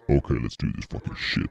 Okay, let's do this fucking shit.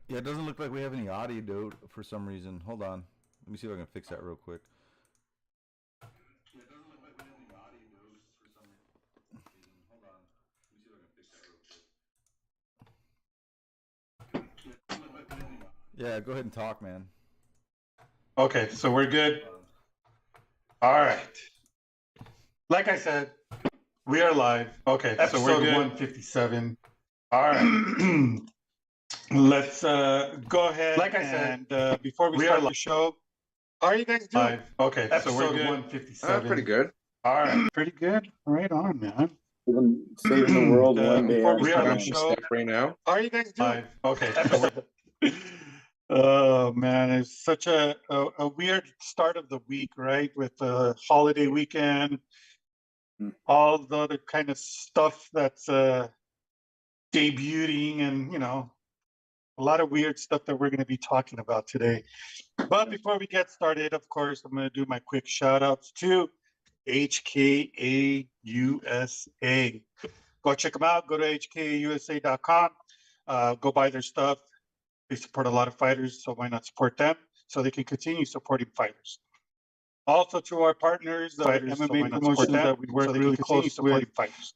Yeah, it doesn't look like we have any audio, dude, for some reason. Hold on. Let me see if I can fix that real quick. Yeah, it doesn't look like we have any audio, dude, for some reason. Hold on. Let me see if I can fix that real quick. Yeah, go ahead and talk, man. Okay, so we're good. All right. Like I said, we are live. Okay, Episode so we're good. 157. All right. Let's go ahead. Like I said, before we start the show, how are you guys doing? live. Okay, so Episode we're good. 157. Pretty good. All right. Pretty good. Right on, man. Saving the world one day. Before we start at the a show, step right now. How are you guys doing? live. Okay, so we're oh man, it's such a weird start of the week, right? With the holiday weekend, all the other kind of stuff that's debuting, and a lot of weird stuff that we're going to be talking about today. But before we get started, of course, I'm going to do my quick shout outs to HKA USA. Go check them out. Go to hkausa.com. Go buy their stuff. They support a lot of fighters, so why not support them so they can continue supporting fighters. Also to our partners, fighters, MMA promotions that we work really close with.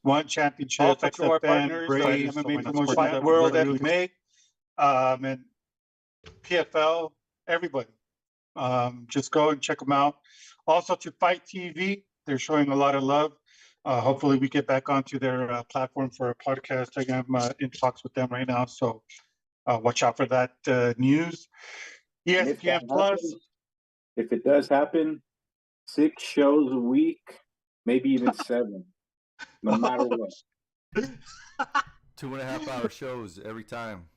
One Championship, also to our partners, Brave, MMA promotions, World MMA, and PFL, everybody. Just go and check them out. Also to Fight TV, they're showing a lot of love. Hopefully we get back onto their platform for a podcast. I'm in talks with them right now, so watch out for that news. ESPN Plus. If it does happen, 6 shows a week, maybe even 7, no matter what. 2.5 hour shows every time.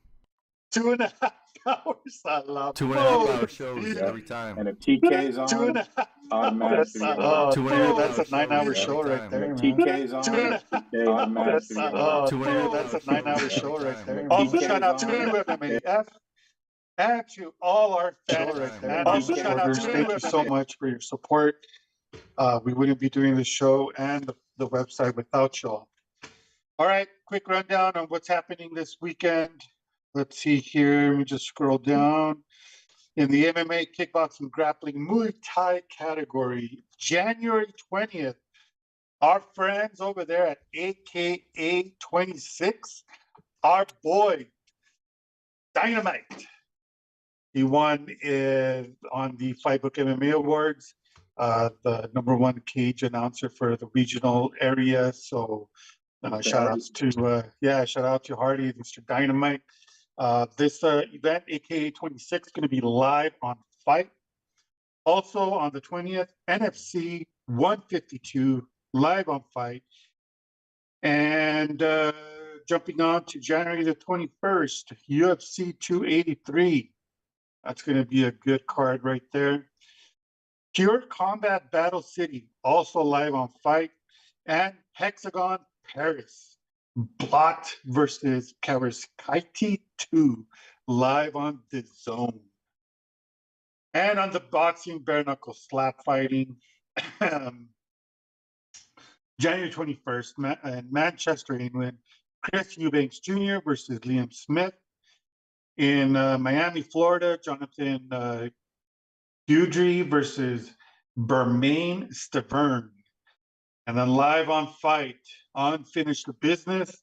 2.5 hours. I love 2.5 hour it. shows Yeah. every time. And if TK's on, 2.5 automatic hours. 3 Oh, hours. 2.5 dude, that's hour a 9-hour shows show every right time. And there, if man. TK's on, 2.5 automatic 3 hours. Oh, 2.5 dude, that's hour a 9-hour shows show every right time. there. When Also, TK's shout out to on, MMA and to all our fans Every right time. there. And also, shout out to thank you so much for your support. We wouldn't be doing this show and the website without y'all. All right, quick rundown on what's happening this weekend. Let's see here. Let me just scroll down. In the MMA, kickboxing, grappling, Muay Thai category, January 20th, our friends over there at AKA 26, our boy, Dynamite. He won on the Fightbook MMA Awards, the #1 cage announcer for the regional area. So shout out to Hardy, Mr. Dynamite. This event, AKA 26, going to be live on Fight. Also on the 20th, NFC 152 live on Fight. And jumping on to January the 21st, UFC 283. That's going to be a good card right there. Pure Combat Battle City, also live on Fight. And Hexagon Paris, Blot versus Kawasaki 2, live on The Zone. And on the boxing, bare knuckle slap fighting, January 21st, in Manchester, England, Chris Eubanks Jr. versus Liam Smith. In Miami, Florida, Jonathan Dewdrey versus Bermain Stavern. And then live on Fight, Unfinished Business,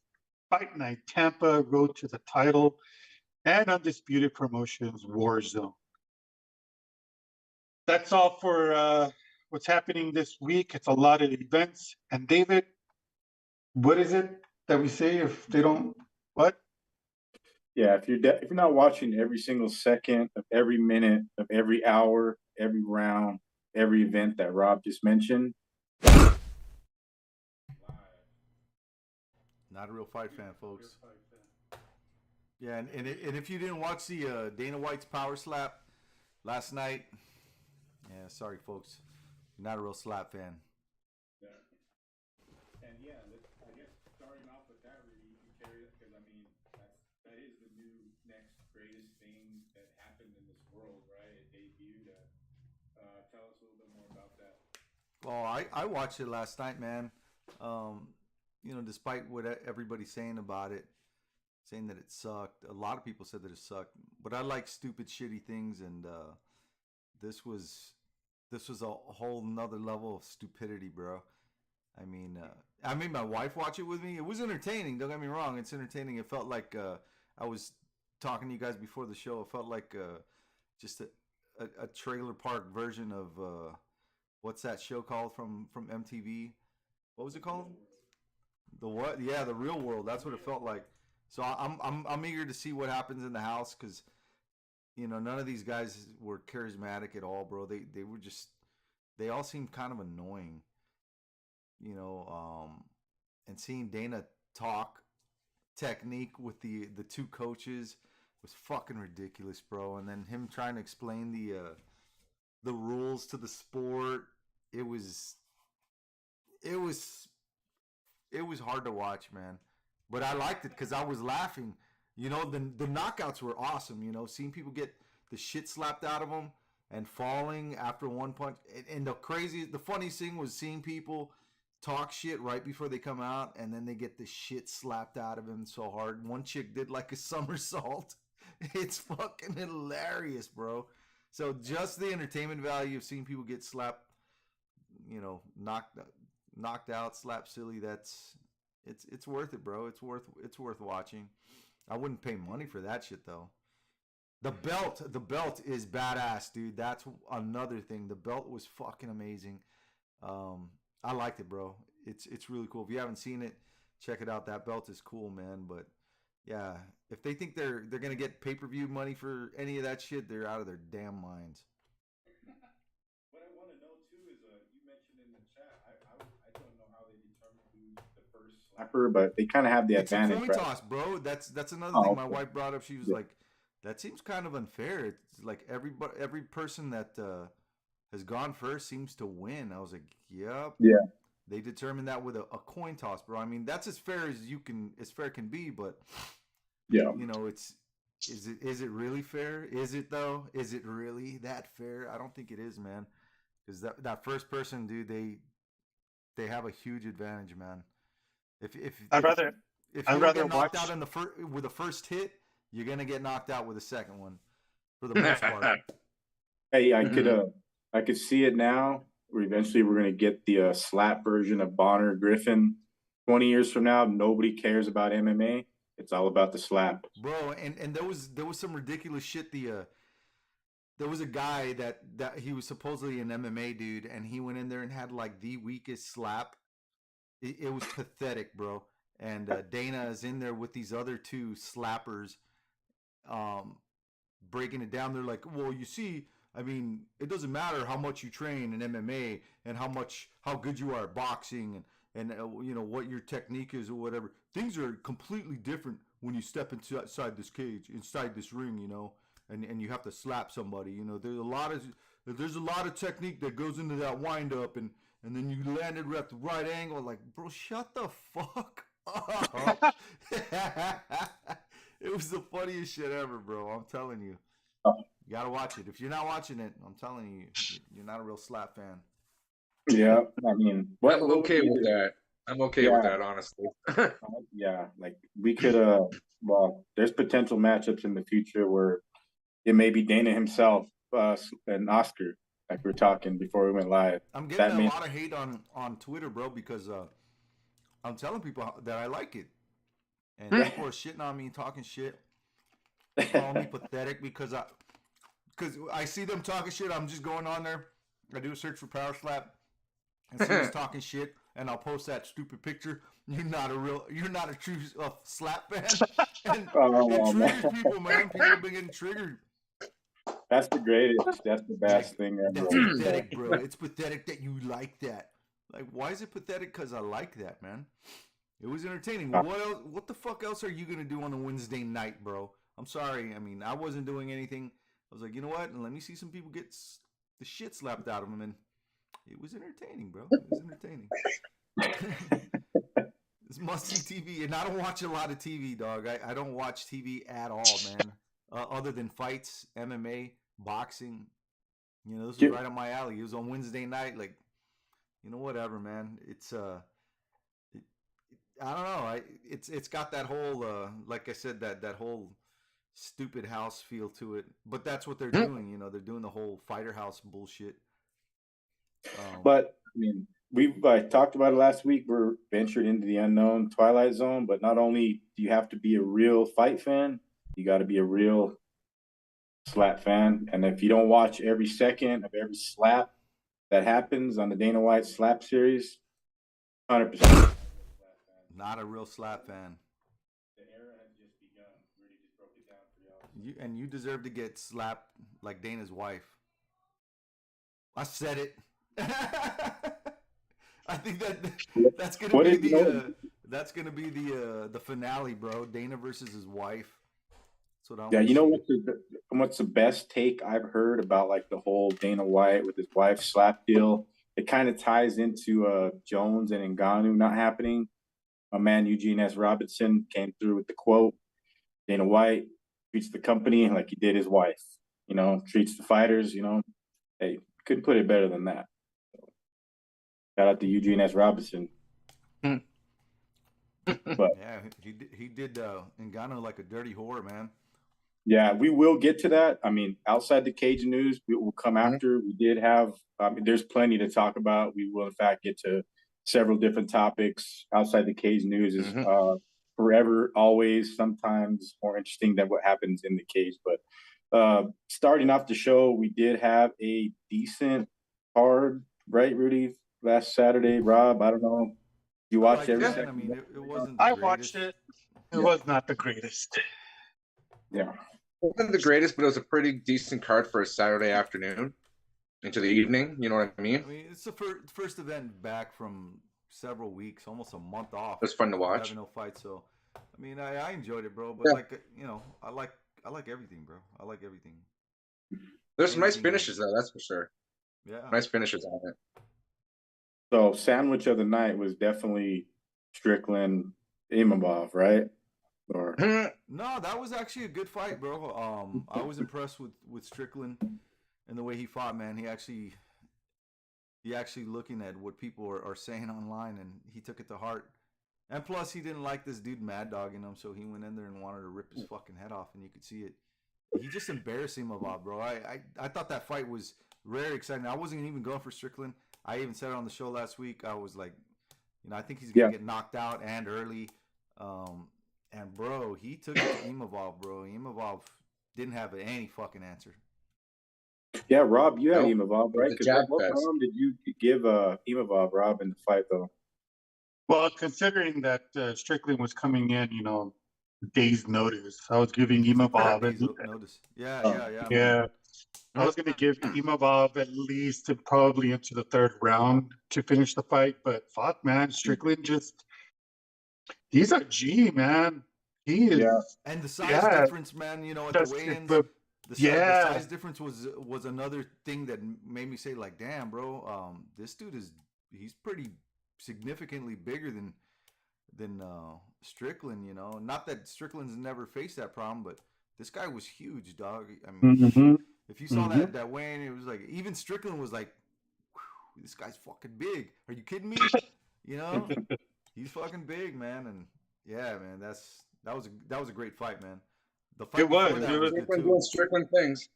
Fight Night Tampa, Road to the Title, and Undisputed Promotions Warzone. That's all for what's happening this week. It's a lot of events. And David, what is it that we say if they don't, what? Yeah, if you're not watching every single second of every minute of every hour, every round, every event that Rob just mentioned, Not a real fight fan, folks. Yeah, and if you didn't watch the Dana White's power slap last night, yeah, sorry, folks. Not a real slap fan. yeah. And yeah, I guess starting off with that, really, you carry it because I mean that is the new next greatest thing that happened in this world, right? It debuted. Tell us a little bit more about that. Well, I watched it last night, man. Despite what everybody's saying about it, saying that it sucked, a lot of people said that it sucked. But I like stupid, shitty things, and this was a whole nother level of stupidity, bro. I mean, I made my wife watch it with me. It was entertaining. Don't get me wrong. It's entertaining. It felt like I was talking to you guys before the show. It felt like just a trailer park version of what's that show called from MTV? What was it called? The what? Yeah, The Real World. That's what it felt like. So I'm eager to see what happens in the house because none of these guys were charismatic at all, bro. They were just they all seemed kind of annoying. And seeing Dana talk technique with the two coaches was fucking ridiculous, bro. And then him trying to explain the rules to the sport, it was hard to watch, man. But I liked it because I was laughing. The knockouts were awesome. Seeing people get the shit slapped out of them and falling after one punch. And the funniest thing was seeing people talk shit right before they come out, and then they get the shit slapped out of them so hard. One chick did like a somersault. It's fucking hilarious, bro. So just the entertainment value of seeing people get slapped, knocked out, slapped silly. It's worth it, bro. It's worth watching. I wouldn't pay money for that shit though. The belt is badass, dude. That's another thing. The belt was fucking amazing. I liked it, bro. It's really cool. If you haven't seen it, check it out. That belt is cool, man. But yeah, if they think they're gonna get pay-per-view money for any of that shit, they're out of their damn minds. What I want to know too is you mentioned in the chat. I don't know how they determine who's the first slapper, but they kind of have the It's advantage, a coin right? toss, bro. That's another Oh, thing my okay. wife brought up. She was Yeah. like, that seems kind of unfair. It's like every person that has gone first seems to win. I was like, yep. Yeah. They determined that with a coin toss, bro. I mean, that's as fair can be, but Yeah. you know, is it really fair? Is it though? Is it really that fair? I don't think it is, man. Because that first person, dude, they have a huge advantage, man. If I'd you rather don't get knocked watch. out in with the first hit, you're gonna get knocked out with the second one, for the most part. Hey, I could see it now. Where eventually we're gonna get the slap version of Bonner Griffin. 20 years from now, nobody cares about MMA. It's all about the slap. Bro, and there was some ridiculous shit. There was a guy that he was supposedly an MMA dude, and he went in there and had like the weakest slap. It was pathetic, bro. And Dana is in there with these other two slappers, breaking it down. They're like, well, you see, I mean, it doesn't matter how much you train in MMA and how good you are at boxing and you know what your technique is or whatever. Things are completely different when you step inside this cage, inside this ring, you know, and you have to slap somebody. You know, there's a lot of technique that goes into that wind up, and then you landed at the right angle. Like, bro, shut the fuck up. It was the funniest shit ever, bro. I'm telling you. You gotta watch it. If you're not watching it, I'm telling you, you're not a real slap fan. Yeah, I mean, I'm okay with that. I'm okay with that, honestly. Yeah, like we could well, there's potential matchups in the future where it may be Dana himself and Oscar, like we were talking before we went live. I'm getting a lot of hate on Twitter, bro, because I'm telling people that I like it, and people are shitting on me, talking shit, calling me pathetic because I see them talking shit. I'm just going on there. I do a search for Power Slap and see us talking shit, and I'll post that stupid picture. You're not a true slap fan, and it triggers people, man. People have been getting triggered. That's the greatest. That's the best thing ever. That's pathetic, bro. It's pathetic that you like that. Like, why is it pathetic? Because I like that, man. It was entertaining. What else? What the fuck else are you gonna do on a Wednesday night, bro? I'm sorry. I mean, I wasn't doing anything. I was like, you know what? Let me see some people get the shit slapped out of them, and it was entertaining, bro. It was entertaining. It's must-see TV, and I don't watch a lot of TV, dog. I don't watch TV at all, man. Other than fights, MMA, boxing. You know, this was right up my alley. It was on Wednesday night. Like, you know, whatever, man. It's I don't know. It's got that whole like I said, that whole stupid house feel to it. But that's what they're doing. You know, they're doing the whole fighter house bullshit. But I mean, we talked about it last week. We're ventured into the unknown Twilight Zone. But not only do you have to be a real fight fan, you got to be a real slap fan. And if you don't watch every second of every slap that happens on the Dana White slap series, 100%. Not a real slap fan. The era has just begun. Rudy just broke it down for y'all. You deserve to get slapped like Dana's wife. I said it. I think that's gonna be the finale, bro. Dana versus his wife. That's what I want. Yeah, you know what's the best take I've heard about like the whole Dana White with his wife slap deal? It kind of ties into Jones and Ngannou not happening. My man Eugene S. Robinson came through with the quote: Dana White treats the company like he did his wife. You know, treats the fighters. You know, hey, couldn't put it better than that. So, shout out to Eugene S. Robinson. But yeah, he did Ngannou like a dirty whore, man. Yeah, we will get to that. I mean, outside the cage news, we will come after. We did have. There's plenty to talk about. We will in fact get to several different topics. Outside the cage news is forever, always, sometimes more interesting than what happens in the cage. But starting off the show, we did have a decent card, right, Rudy? Last Saturday, Rob. I don't know. You watched every second? I mean, it wasn't. I watched it. It was not the greatest. Yeah. It wasn't the greatest, but it was a pretty decent card for a Saturday afternoon into the evening. You know what I mean? I mean, it's the first event back from several weeks, almost a month off. It was fun to watch. Having no fight, so I mean, I enjoyed it, bro. But like, you know, I like everything, bro. I like everything. There's some nice Anything finishes though, that's for sure. Yeah. Nice finishes on it. So sandwich of the night was definitely Strickland Imavov, right? Or No, that was actually a good fight, bro. I was impressed with Strickland and the way he fought, man. He actually looking at what people are saying online, and he took it to heart. And plus, he didn't like this dude mad dogging him, so he went in there and wanted to rip his fucking head off, and you could see it. He just embarrassed him about, bro. I thought that fight was very exciting. I wasn't even going for Strickland. I even said it on the show last week. I was like, I think he's gonna get knocked out and early. And bro, he took it to Imavov, bro. Imavov didn't have any fucking answer. yeah, Rob, you had Nope. Imavov, right? It was a jab What fest. round did you give Imavov, Rob, in the fight though? Well, considering that Strickland was coming in, days notice, I was giving Imavov Days notice. Yeah, man. yeah, I was going to give Imavov at least to probably into the third round to finish the fight. But fuck, man, Strickland he's a G, man. He is. Yeah. And the size Yeah. difference, man. At the weigh-ins, the size difference was another thing that made me say, like, damn, bro, this dude he's pretty significantly bigger than Strickland. Not that Strickland's never faced that problem, but this guy was huge, dog. I mean, if you saw that weigh-in, it was like even Strickland was like, this guy's fucking big. Are you kidding me? He's fucking big, man. And yeah, man, that was a great fight, man. The fight It was. before that It was good Strickland too. doing Strickland things.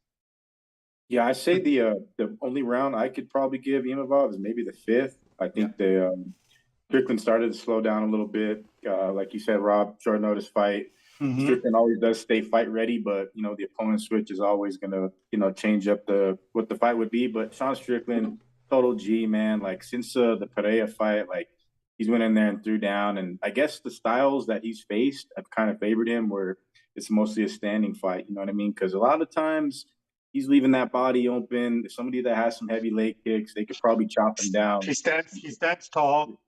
Yeah, I say the only round I could probably give Imavov is maybe the fifth. I think Strickland started to slow down a little bit. Like you said, Rob, short notice fight. Strickland always does stay fight ready, but the opponent switch is always gonna change up what the fight would be. But Sean Strickland, total G, man. Like since the Pereira fight, like he's went in there and threw down. And I guess the styles that he's faced have kind of favored him, where it's mostly a standing fight. You know what I mean? Because a lot of times he's leaving that body open. Somebody that has some heavy leg kicks, they could probably chop him down. He stands tall.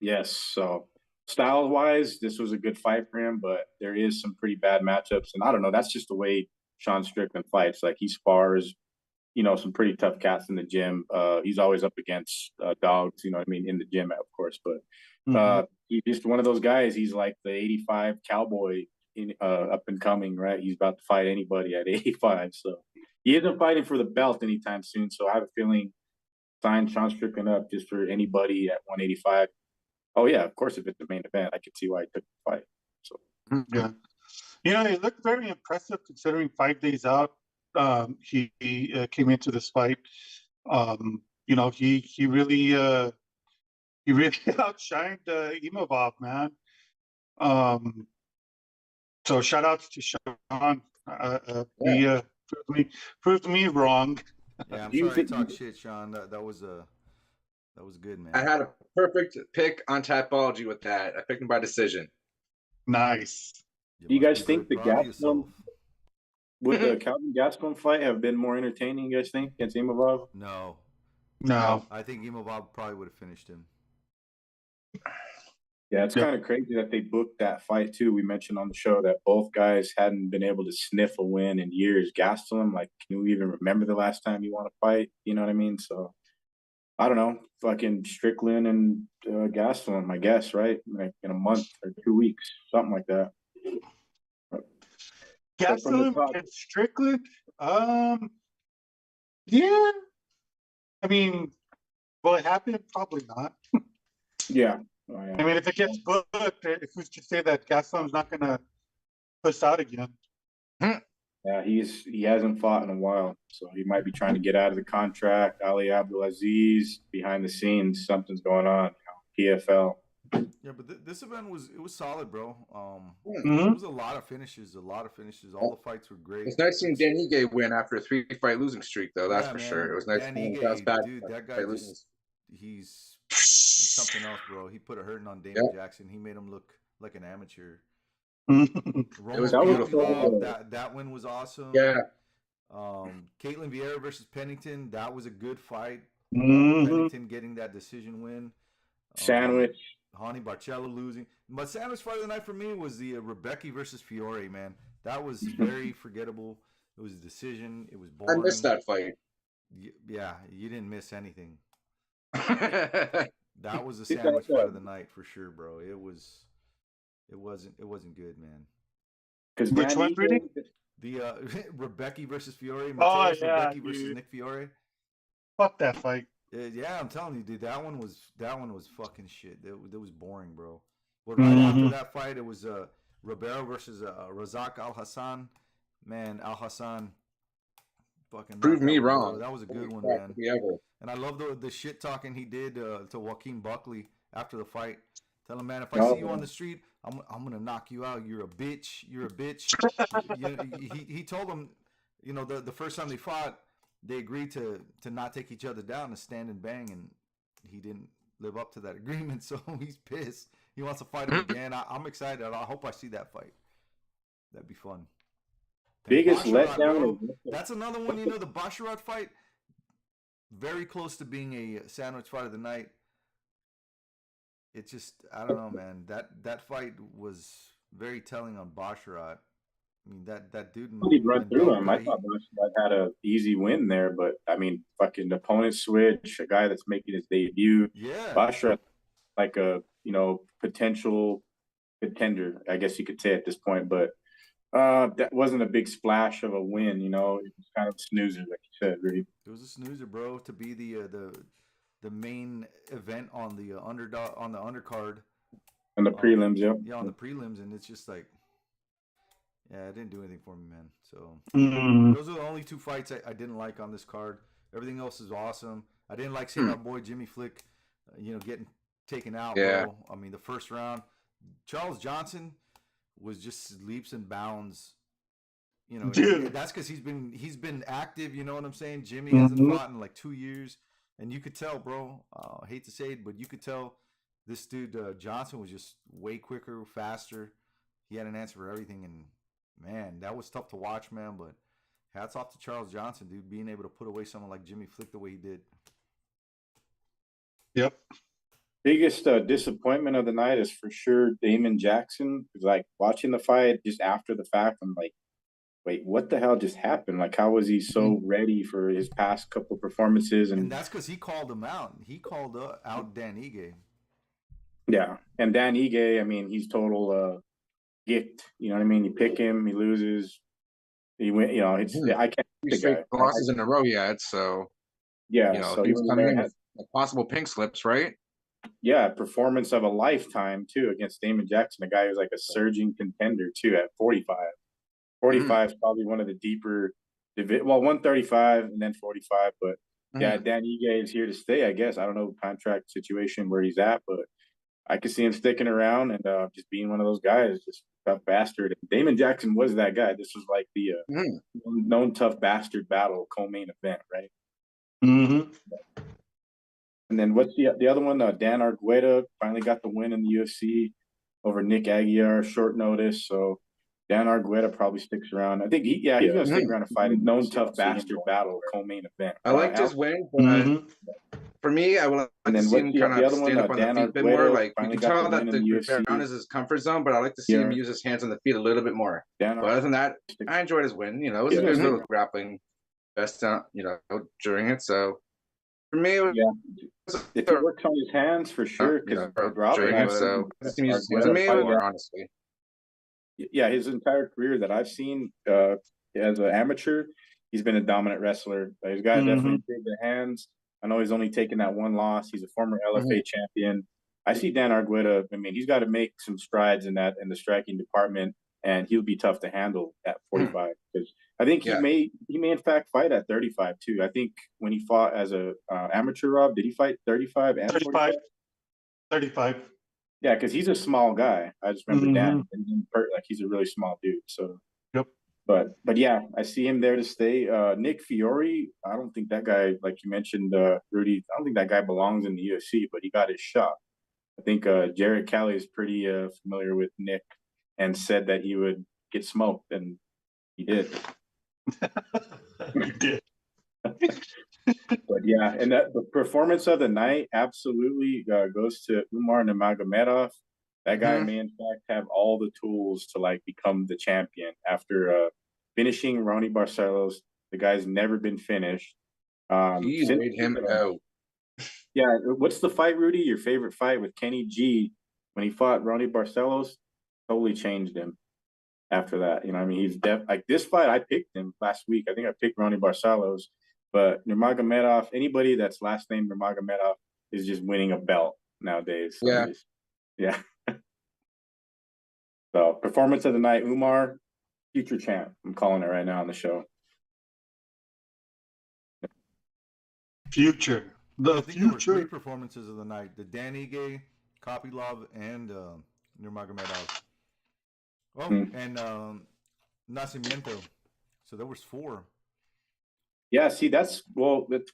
Yes. So style-wise, this was a good fight for him, but there is some pretty bad matchups. And I don't know, that's just the way Sean Strickland fights. Like he spars, some pretty tough cats in the gym. He's always up against dogs, in the gym, of course. But he's just one of those guys. He's like the 85 cowboy up and coming, right? He's about to fight anybody at 85. So he isn't fighting for the belt anytime soon. So I have a feeling sign Sean Strickland up just for anybody at 185. Oh yeah, of course, if it's the main event, I could see why he took the fight. So Yeah, he looked very impressive considering 5 days out. He came into this fight. He really outshined Imavov, man. So shout outs to Sean. He proved me wrong. Yeah, I'm sorry to talk shit, Sean. That was good, man. I had a perfect pick on Typology with that. I picked him by decision. Nice. Do you must guys be think very the proud of Gastelum yourself. would the Calvin Gastelum fight have been more entertaining? You guys think against Imavov? No, No. I think Imavov probably would have finished him. Yeah, it's kind of crazy that they booked that fight too. We mentioned on the show that both guys hadn't been able to sniff a win in years. Gastelum, like, can you even remember the last time you won a fight? You know what I mean? So I don't know, fucking Strickland and Gastelum, I guess, right? Like in a month or 2 weeks, something like that. Gastelum and Strickland? Yeah. I mean, will it happen? Probably not. Yeah. Oh, yeah. I mean, if it gets booked, who's to say that Gastelum's not going to push out again? Yeah, he hasn't fought in a while, so he might be trying to get out of the contract. Ali Abdulaziz, behind the scenes, something's going on. PFL. Yeah, but this event was solid, bro. Mhm. There was a lot of finishes. All the fights were great. It's nice seeing Dan Ige win after a 3-fight losing streak, though. That's for man. sure. It was nice Dan seeing Ige, that bad. dude, that guy fight losing. he's something else, bro. He put a hurting on Damon Jackson. He made him look like an amateur. It was beautiful. That win was awesome. Yeah. Caitlin Vieira versus Pennington. That was a good fight. Mhm. Pennington getting that decision win. Sandwich. Hani Barcelo losing. But sandwich fight of the night for me was the Rebecca versus Fiore, man. That was very forgettable. It was a decision. It was I boring. missed that fight. Yeah, you didn't miss anything. That That was the sandwich fight of the night for sure, bro. It wasn't good, man. Because Which one, Rudy? The Rebecca versus Fiore, Oh, Mateus yeah, Rebecca versus dude. Nick Fiore. Fuck that fight. Yeah, I'm telling you, dude, that one was fucking shit. That was boring, bro. But right after that fight, it was Ribeiro versus Razak Al Hassan. Man, Al Hassan fucking proved knocked me out Ribeiro. wrong. That was a good one, Crap, man. could be ever. And I love the shit talking he did to Joaquin Buckley after the fight. Tell him, man, if I Oh, see you man. on the street, I'm gonna knock you out. You're a bitch. You're a bitch. He told him, you know, the first time they fought, they agreed to not take each other down, to stand and bang, and he didn't live up to that agreement. So he's pissed. He wants to fight him again. I'm excited. I hope I see that fight. That'd be fun. And Biggest Basharat, letdown. bro, that's another one. You know, the Basharat fight, very close to being a sandwich fight of the night. It just, I don't know, man. That fight was very telling on Basharat. I mean, that dude. He'd run through him. I he- thought Bush had an easy win there, but I mean, fucking opponent switch, a guy that's making his debut. yeah, Basha, like a potential contender, I guess you could say at this point, but that wasn't a big splash of a win. It was kind of a snoozer, like you said, really. it was a snoozer, bro. To be the main event on the undercard. On the prelims, yep. Yeah, on the prelims, and it's just like, yeah, it didn't do anything for me, man. So those are the only two fights I didn't like on this card. Everything else is awesome. I didn't like seeing our boy Jimmy Flick, getting taken out, Yeah. bro. I mean, the first round, Charles Johnson was just leaps and bounds. Dude. That's because he's been active. You know what I'm saying? Jimmy hasn't fought in like 2 years, and you could tell, bro. I hate to say it, but you could tell this dude Johnson was just way quicker, faster. He had an answer for everything, and man, that was tough to watch, man. But hats off to Charles Johnson, dude, being able to put away someone like Jimmy Flick the way he did. Yep. Biggest disappointment of the night is for sure Damon Jackson. Because like watching the fight just after the fact, I'm like, wait, what the hell just happened? Like, how was he so ready for his past couple performances? And that's because he called him out. He called out Dan Ige. Yeah, and Dan Ige, I mean, he's total gift. You know what I mean? You pick him, he loses. He win. I can't. Three The straight guy. losses in a row yet, so Yeah, so he he's was coming there. in with possible pink slips, right? Yeah, performance of a lifetime too against Damon Jackson, a guy who's like a surging contender too at 45. 45 is probably one of the deeper, 135 and then 45. But yeah, Dan Ige is here to stay, I guess. I don't know contract situation where he's at, but I could see him sticking around and just being one of those guys, just tough bastard. Damon Jackson was that guy. This was like the known tough bastard battle co-main event, right? Mm-hmm. And then what's the other one? Dan Argueta finally got the win in the UFC over Nick Aguiar, short notice. So Dan Argueta probably sticks around. I think he's going to stick around and fight a known tough bastard battle co-main event. I liked his win, but for me, I would like And to then see what's him the kind of other one? stand up on the Dan feet a bit Argueta more. Like we finally can got tell the that win in the the ground UFC. is his comfort zone, but I like to see him use his hands on the feet a little bit more. Dan But other than that, I enjoyed his win. It was a good little grappling fest, during it. So for me, it was if he works on his hands for sure, because during it. So to me, honestly. Yeah, his entire career that I've seen as an amateur, he's been a dominant wrestler. He's got definitely big hands. I know he's only taken that one loss. He's a former LFA champion. I see Dan Argueta. I mean, he's got to make some strides in the striking department, and he'll be tough to handle at 45. Because I think he may in fact fight at 35 too. I think when he fought as a amateur, Rob, did he fight 35 and 45? 35. Yeah, because he's a small guy. I just remember Dan, like he's a really small dude. So, but yeah, I see him there to stay. Nick Fiore, I don't think that guy, like you mentioned, Rudy, I don't think that guy belongs in the UFC, but he got his shot. I think Jared Calley is pretty familiar with Nick and said that he would get smoked, and he did. He did. But yeah, and the performance of the night absolutely goes to Umar Nurmagomedov. That guy may, in fact, have all the tools to like become the champion after finishing Ronnie Barcelos. The guy's never been finished. He Since laid him out. yeah, what's the fight, Rudy? Your favorite fight with Kenny G when he fought Ronnie Barcelos? Totally changed him after that. You know, I mean, he's like this fight. I picked him last week. I think I picked Ronnie Barcelos, but Nurmagomedov, anybody that's last name Nurmagomedov is just winning a belt nowadays. So Yeah. yeah. So performance of the night, Umar, future champ. I'm calling it right now on the show. Future. The I think there were three future. performances of the night: the Dan Ige, Kopylov, and Nurmagomedov. Oh, and Nacimiento. So there was 4. Yeah, see, that's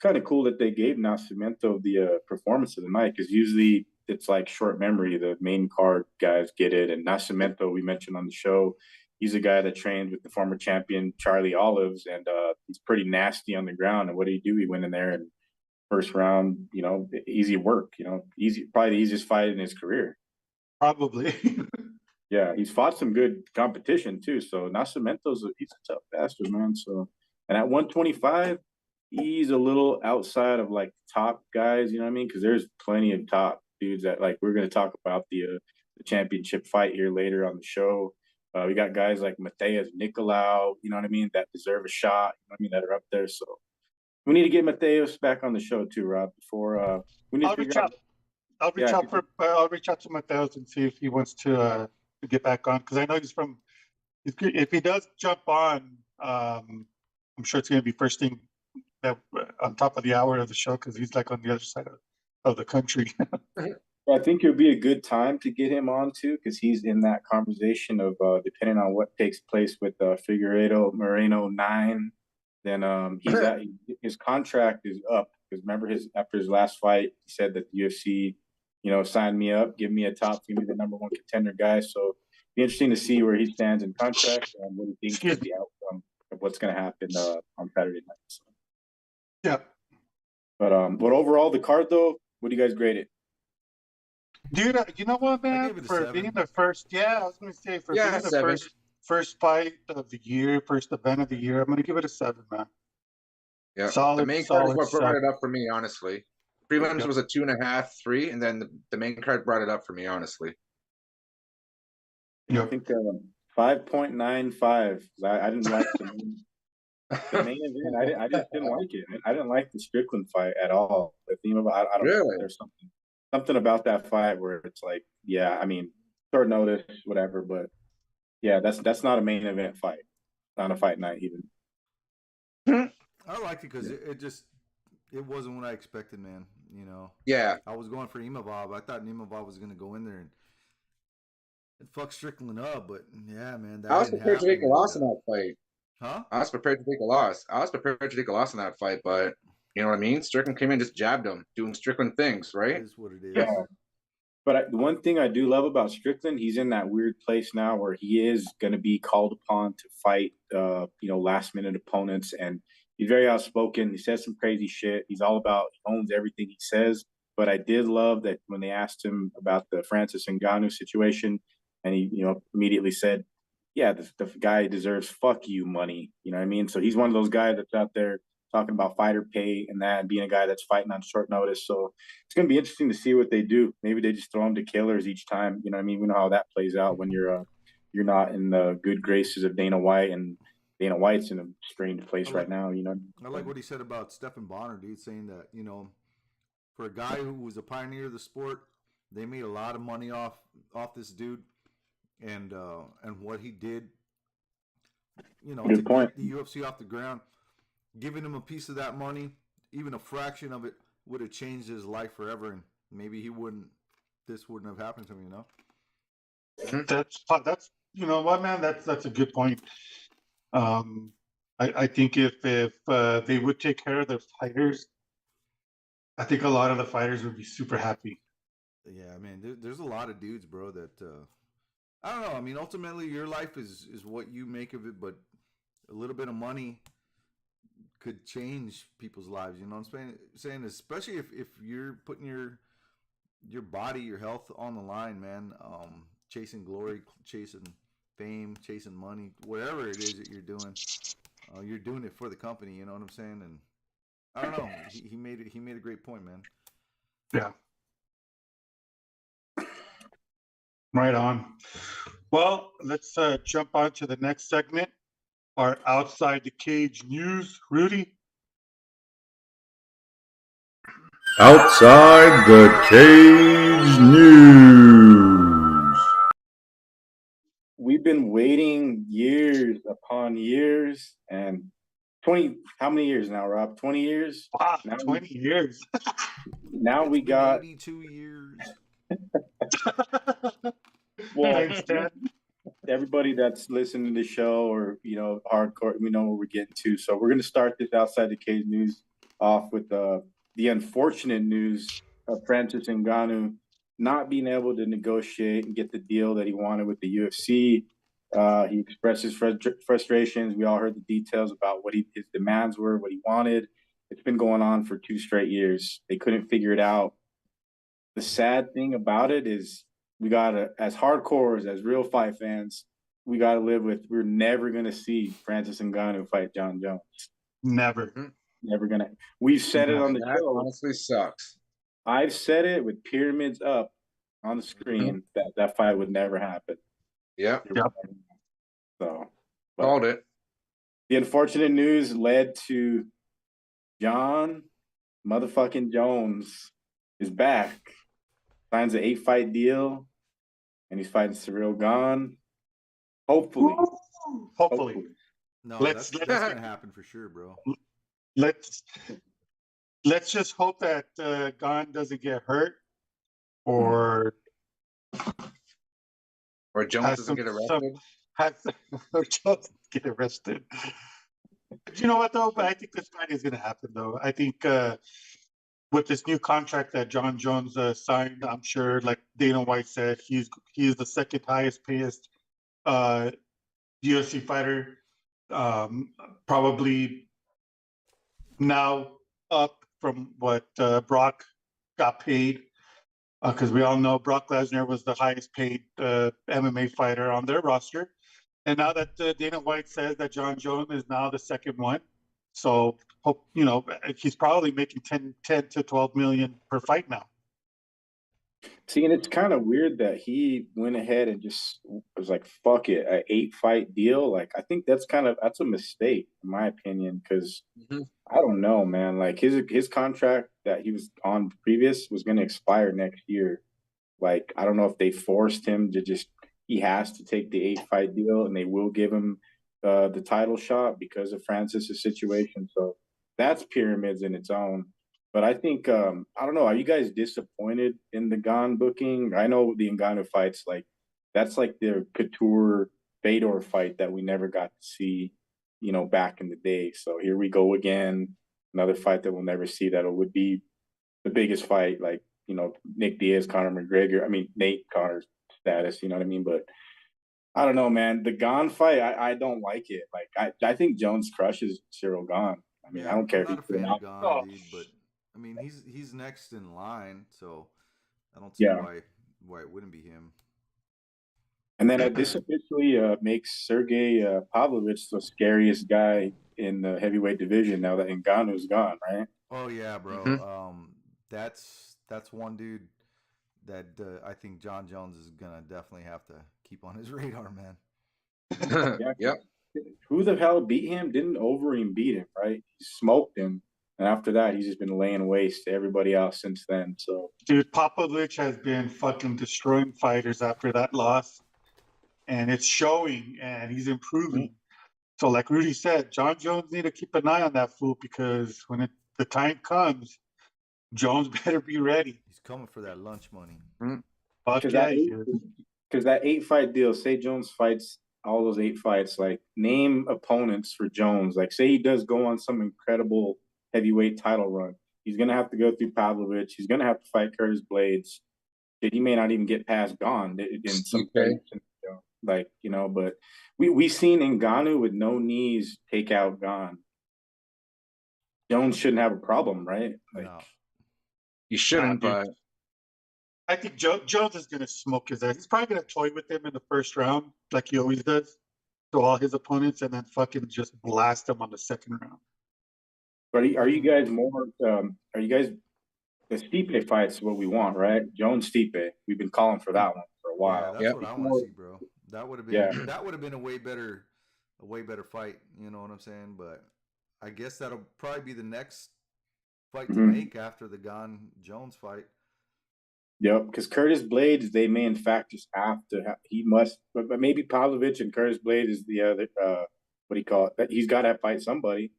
kind of cool that they gave Nascimento the performance of the night because usually it's like short memory. The main card guys get it, and Nascimento, we mentioned on the show, he's a guy that trained with the former champion Charlie Olives, and he's pretty nasty on the ground. And what did he do? He went in there and first round, you know, easy work, you know, probably the easiest fight in his career. Probably. Yeah, he's fought some good competition too. So Nascimento's he's a tough bastard, man. So and at 125, he's a little outside of like top guys, you know what I mean? Because there's plenty of top dudes that like we're gonna talk about the championship fight here later on the show. We got guys like Mateus Nicolau, you know what I mean, that deserve a shot, you know what I mean, that are up there. So we need to get Mateus back on the show too, Rob. Before we need I'll to reach figure out. I'll reach out to Mateus and see if he wants to get back on because I know he's from. If he does jump on, I'm sure it's going to be first thing that on top of the hour of the show because he's like on the other side of the country. I think it would be a good time to get him on too, because he's in that conversation of depending on what takes place with Figueiredo Moreno 9, then he's at his contract is up. Because remember after his last fight, he said that the UFC, you know, sign me up, give me a top, give me the number 1 contender guy. So be interesting to see where he stands in contract and what he thinks is the outcome of what's going to happen on Saturday night. So. Yeah. But overall, the card though, what do you guys grade it? Dude, you know what, I man? gave it a For 7. being the first, I was gonna say for Yeah, being the 7. first fight of the year, first event of the year, I'm gonna give it a 7, man. Yeah, Solid, the main card is solid what brought seven. it up for me, honestly. Prelims Yep. was a 2.5, 3, and then the main card brought it up for me, honestly. I think 5.95. I didn't like the main event. I just didn't like it. I didn't like the Strickland fight at all. The theme of I don't know. Really? There's something about that fight where it's like, yeah, I mean, short notice, whatever, but yeah, that's not a main event fight. Not a fight night even. I liked it because it wasn't what I expected, man. You know. Yeah. I was going for Imavov. I thought Imavov was going to go in there and fuck Strickland up, but yeah, man. That I was didn't prepared to happen, take a loss in that fight. Huh? I was prepared to take a loss. In that fight, but you know what I mean? Strickland came in and just jabbed him, doing Strickland things, right? It is what it is. Yeah. But the one thing I do love about Strickland, he's in that weird place now where he is going to be called upon to fight, last minute opponents, and he's very outspoken. He says some crazy shit. He owns everything he says. But I did love that when they asked him about the Francis Ngannou situation, and he, immediately said, "Yeah, the guy deserves fuck you money." You know what I mean? So he's one of those guys that's out there talking about fighter pay and that, and being a guy that's fighting on short notice. So it's going to be interesting to see what they do. Maybe they just throw him to killers each time. You know what I mean? We know how that plays out when you're not in the good graces of Dana White, and Dana White's in a strange place right now. You know. I like what he said about Stephen Bonner, dude, saying that for a guy who was a pioneer of the sport, they made a lot of money off this dude, and what he did. Good point. Get the UFC off the ground. Giving him a piece of that money, even a fraction of it, would have changed his life forever, and maybe this wouldn't have happened to him, That's you know what, man, that's a good point. I think if they would take care of their fighters, I think a lot of the fighters would be super happy. Yeah, I mean, there's a lot of dudes, bro, that I don't know. I mean, ultimately, your life is what you make of it, but a little bit of money could change people's lives. You know what I'm saying? Especially if you're putting your body, your health on the line, man. Chasing glory, chasing fame, chasing money, whatever it is that you're doing it for the company. You know what I'm saying? And I don't know. He made it. He made a great point, man. Yeah. Right on. Well, let's jump on to the next segment, our outside the cage news. Rudy. Outside the Cage News. We've been waiting years upon years, and 20. How many years now, Rob? 20 years. Wow, Now 20 years. Now we It's been got 82 years. well. Thanks, Dad. Everybody that's listening to the show or hardcore, we know what we're getting to. So we're going to start this outside the cage news off with the unfortunate news of Francis Ngannou not being able to negotiate and get the deal that he wanted with the UFC. He expressed his frustrations. We all heard the details about what his demands were, what he wanted. It's been going on for 2 straight years. They couldn't figure it out. The sad thing about it is we gotta, as hardcores, as real fight fans, we gotta live with. We're never gonna see Francis Ngannou fight John Jones. Never. Never gonna. We've said it on the That show. honestly sucks. I've said it with pyramids up on the screen that fight would never happen. Yep. Yep. So Called it. the unfortunate news led to John motherfucking Jones is back. Signs an 8-fight deal, and he's fighting Cyril Gane. Hopefully. Hopefully. No, Let's- that's gonna happen for sure, bro. Let's just hope that Gon doesn't get hurt or Or Jones has doesn't some, get arrested. or Jones get arrested. But you know what though? But I think this fight is going to happen though. I think with this new contract that John Jones signed, I'm sure, like Dana White said, he is the second highest paid UFC fighter, probably now up from what Brock got paid. Because we all know Brock Lesnar was the highest paid MMA fighter on their roster. And now that Dana White says that John Jones is now the second one, so hope he's probably making 10 to 12 million per fight now. See, and it's kind of weird that he went ahead and just was like, "Fuck it, an 8-fight deal." Like, I think that's a mistake, in my opinion, because I don't know, man. Like his contract that he was on previous was going to expire next year. Like, I don't know if they forced him to he has to take the 8-fight deal, and they will give him the title shot because of Francis's situation. So that's pyramids in its own. But I think I don't know. Are you guys disappointed in the Gane booking? I know the Ngannou fights, like that's like the Couture Fedor fight that we never got to see, back in the day. So here we go again, another fight that we'll never see. That would be the biggest fight, like Nick Diaz, Conor McGregor. I mean Nate Connor's status. You know what I mean? But I don't know, man. The Gane fight, I don't like it. Like I think Jones crushes Cyril Gane. I mean, I don't care I'm if not a he's fan of Oh. Gane, dude, but I mean he's next in line, so I don't see Yeah. why it wouldn't be him. And then this officially makes Sergey Pavlovich the scariest guy in the heavyweight division now that Ngannou's gone, right? Oh yeah, bro. That's one dude that I think John Jones is gonna definitely have to keep on his radar, man. Yeah. Yep. Who the hell beat him? Didn't Overeem beat him, right? He smoked him. And after that, he's just been laying waste to everybody else since then. So, Dude, Popovich has been fucking destroying fighters after that loss, and it's showing, and he's improving. So, like Rudy said, John Jones need to keep an eye on that fool because when the time comes, Jones better be ready. He's coming for that lunch money. Fuck because yeah, that, he is. because that 8-fight deal, say Jones fights all those 8 fights, like name opponents for Jones. Like, say he does go on some incredible heavyweight title run. He's going to have to go through Pavlovich. He's going to have to fight Curtis Blades. He may not even get past Gane in some Okay. but we seen Ngannou with no knees take out Gane. Jones shouldn't have a problem, right? Like, No. You shouldn't, Nah, but I think Jones is going to smoke his ass. He's probably going to toy with him in the first round, like he always does, to all his opponents, and then fucking just blast them on the second round. but are you guys more? Are you guys the Stipe fight's what we want, right? Jones Stipe. We've been calling for that one for a Yeah, while. that's Yep. what I want to see, bro. That would have been Yeah. that would have been a way better fight. You know what I'm saying? But I guess that'll probably be the next fight to Mhm. make after the Gon Jones fight. Yep, because Curtis Blades, they may in fact just have to. He must, but maybe Pavlovich and Curtis Blades is the other. What do you call it? He's got to fight somebody.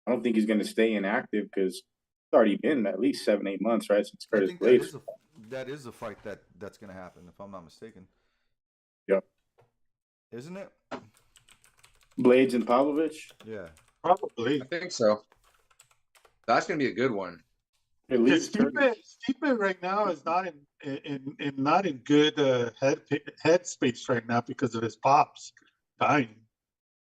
I don't think he's going to stay inactive because it's already been at least 7-8 months, right, since I Curtis think Blades. that is a fight that's gonna happen if I'm not mistaken. Yep, Isn't it? Blades and Pavlovich. Yeah. Probably. I think so. That's gonna be a good one. At Because least Curtis. Stipe right now is not not in good head space right now because of his pops dying.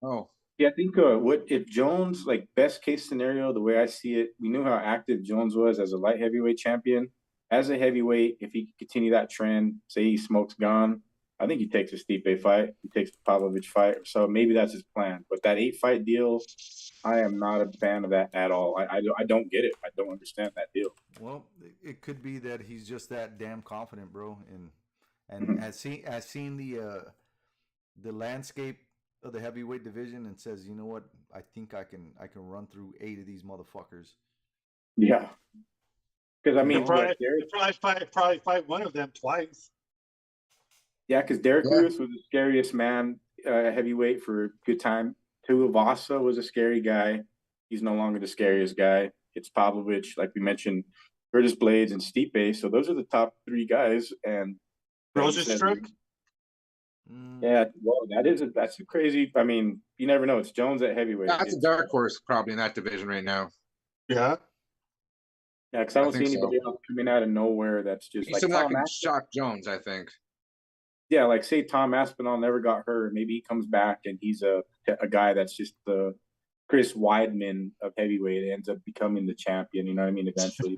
Oh, Yeah, I think what if Jones, like best case scenario, the way I see it, we knew how active Jones was as a light heavyweight champion. As a heavyweight, if he could continue that trend, say he smokes Gone, I think he takes a Stipe fight, he takes the Pavlovich fight. So maybe that's his plan. But that 8-fight deal, I am not a fan of that at all. I don't get it. I don't understand that deal. Well, it could be that he's just that damn confident, bro, and Mhm. has seen the landscape of the heavyweight division and says, you know what, I think I can run through 8 of these motherfuckers. Yeah. Because I mean, He'll probably, what, Derek, probably fight one of them twice. yeah, because Derek Yeah. Lewis was the scariest man heavyweight for a good time. Tuivasa was a scary guy. He's no longer the scariest guy. It's Pavlovich, like we mentioned, Curtis Blades and Stipe. So those are the top 3 guys. And like you said, Rosenstruck. yeah, well, that's a crazy. I mean, you never know. It's Jones at heavyweight. that's a dark horse probably in that division right now. Yeah. Yeah, because I don't see think so. anybody else coming out of nowhere that's just like Someone that Tom can Aspinall. shock Jones, I think. Yeah, like say Tom Aspinall never got hurt. Maybe he comes back and he's a guy that's just the Chris Weidman of heavyweight, ends up becoming the champion. You know what I mean? Eventually,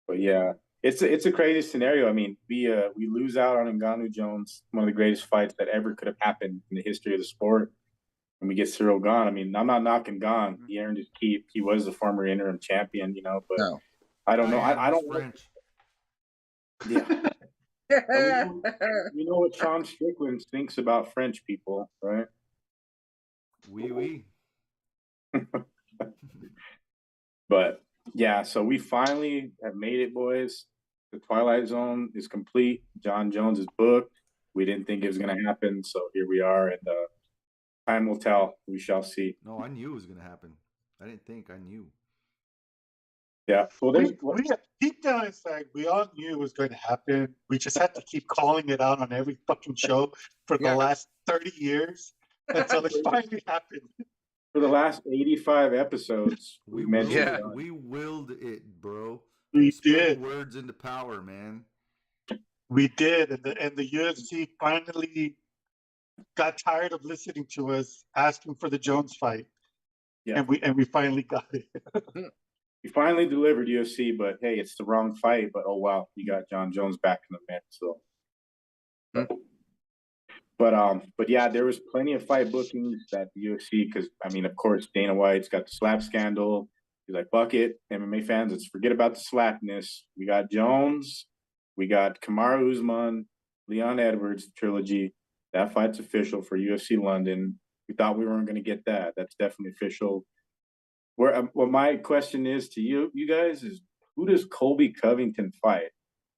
but yeah, it's a crazy scenario. I mean, we lose out on Ngannou Jones, one of the greatest fights that ever could have happened in the history of the sport. And we get Cyril Gane. I mean, I'm not knocking Gane. He earned his keep. He was the former interim champion, you know. But No. I don't know. I don't. French. Yeah. We know what Sean Strickland thinks about French people, right? Oui. But yeah, so we finally have made it, boys. The Twilight Zone is complete. John Jones is booked. We didn't think it was going to happen, so here we are, and time will tell. We shall see. No, I knew it was gonna happen. I didn't think, I knew. Yeah. Well, We deep down inside, we all knew it was going to happen. We just had to keep calling it out on every fucking show for the Yeah. last 30 years until it finally happened. for the last 85 episodes, we mentioned Yeah. it. We willed it, bro. We spoke did. words into power, man. We did, and the UFC finally got tired of listening to us asking for the Jones fight. Yeah. And we finally got it. We finally delivered UFC, but hey, it's the wrong fight. But oh wow, you got John Jones back in the mix. So, but yeah, there was plenty of fight bookings at the UFC because I mean, of course, Dana White's got the slap scandal. He's like, "Fuck it, MMA fans, let's forget about the slapness." We got Jones, we got Kamaru Usman, Leon Edwards trilogy. That fight's official for UFC London. We thought we weren't going to get that. That's definitely official. Well, my question is to you guys is who does Colby Covington fight?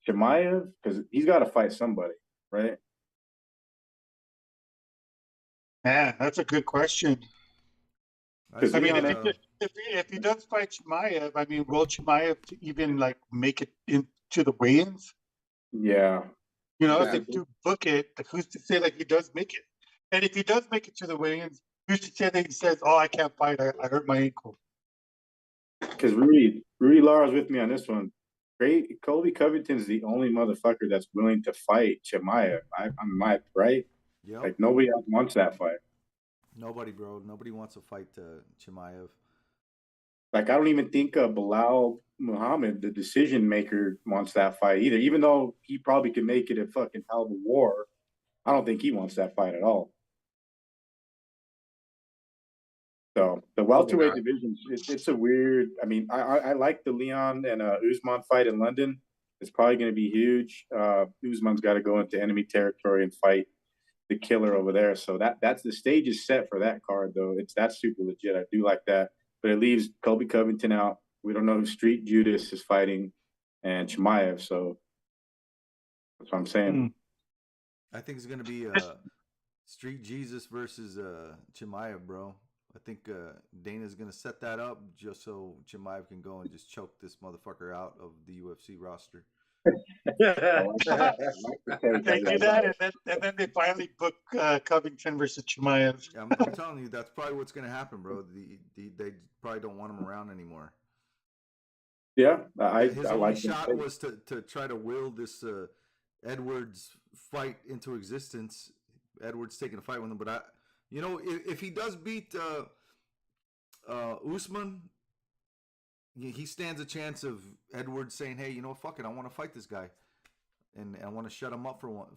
Chimaev? Because he's got to fight somebody, right? Man, that's a good question. I mean, Leon, if he does fight Chimaev, I mean, will Chimaev even like make it into the weigh-ins? yeah. You know, Yeah. if they do book it, who's to say like he does make it? And if he does make it to the weigh-ins, who's to say that he says, "Oh, I can't fight. I hurt my ankle." Because Rudy Lara's with me on this one. Great, Colby Covington's the only motherfucker that's willing to fight Chimaev. I'm right. Yep. Like nobody else wants that fight. Nobody, bro. Nobody wants to fight Chimaev. Like, I don't even think Bilal Muhammad, the decision maker, wants that fight either. Even though he probably could make it a fucking hell of a war, I don't think he wants that fight at all. So the welterweight division, it's a weird. I mean, I like the Leon and Usman fight in London. It's probably going to be huge. Usman's got to go into enemy territory and fight the killer over there. So that's the stage is set for that card, though. That's super legit. I do like that, but it leaves Colby Covington out. We don't know who Street Judas is fighting, and Chimaev. So that's what I'm saying. I think it's gonna be Street Jesus versus Chimaev, bro. I think Dana's gonna set that up just so Chimaev can go and just choke this motherfucker out of the UFC roster. They do that, and then they finally book Covington versus Chimaev. I'm telling you, that's probably what's gonna happen, bro. They probably don't want him around anymore. Yeah, His only shot was to try to will this Edwards fight into existence. Edwards taking a fight with him, but if he does beat Usman, he stands a chance of Edwards saying, "Hey, fuck it, I want to fight this guy, and I want to shut him up for one,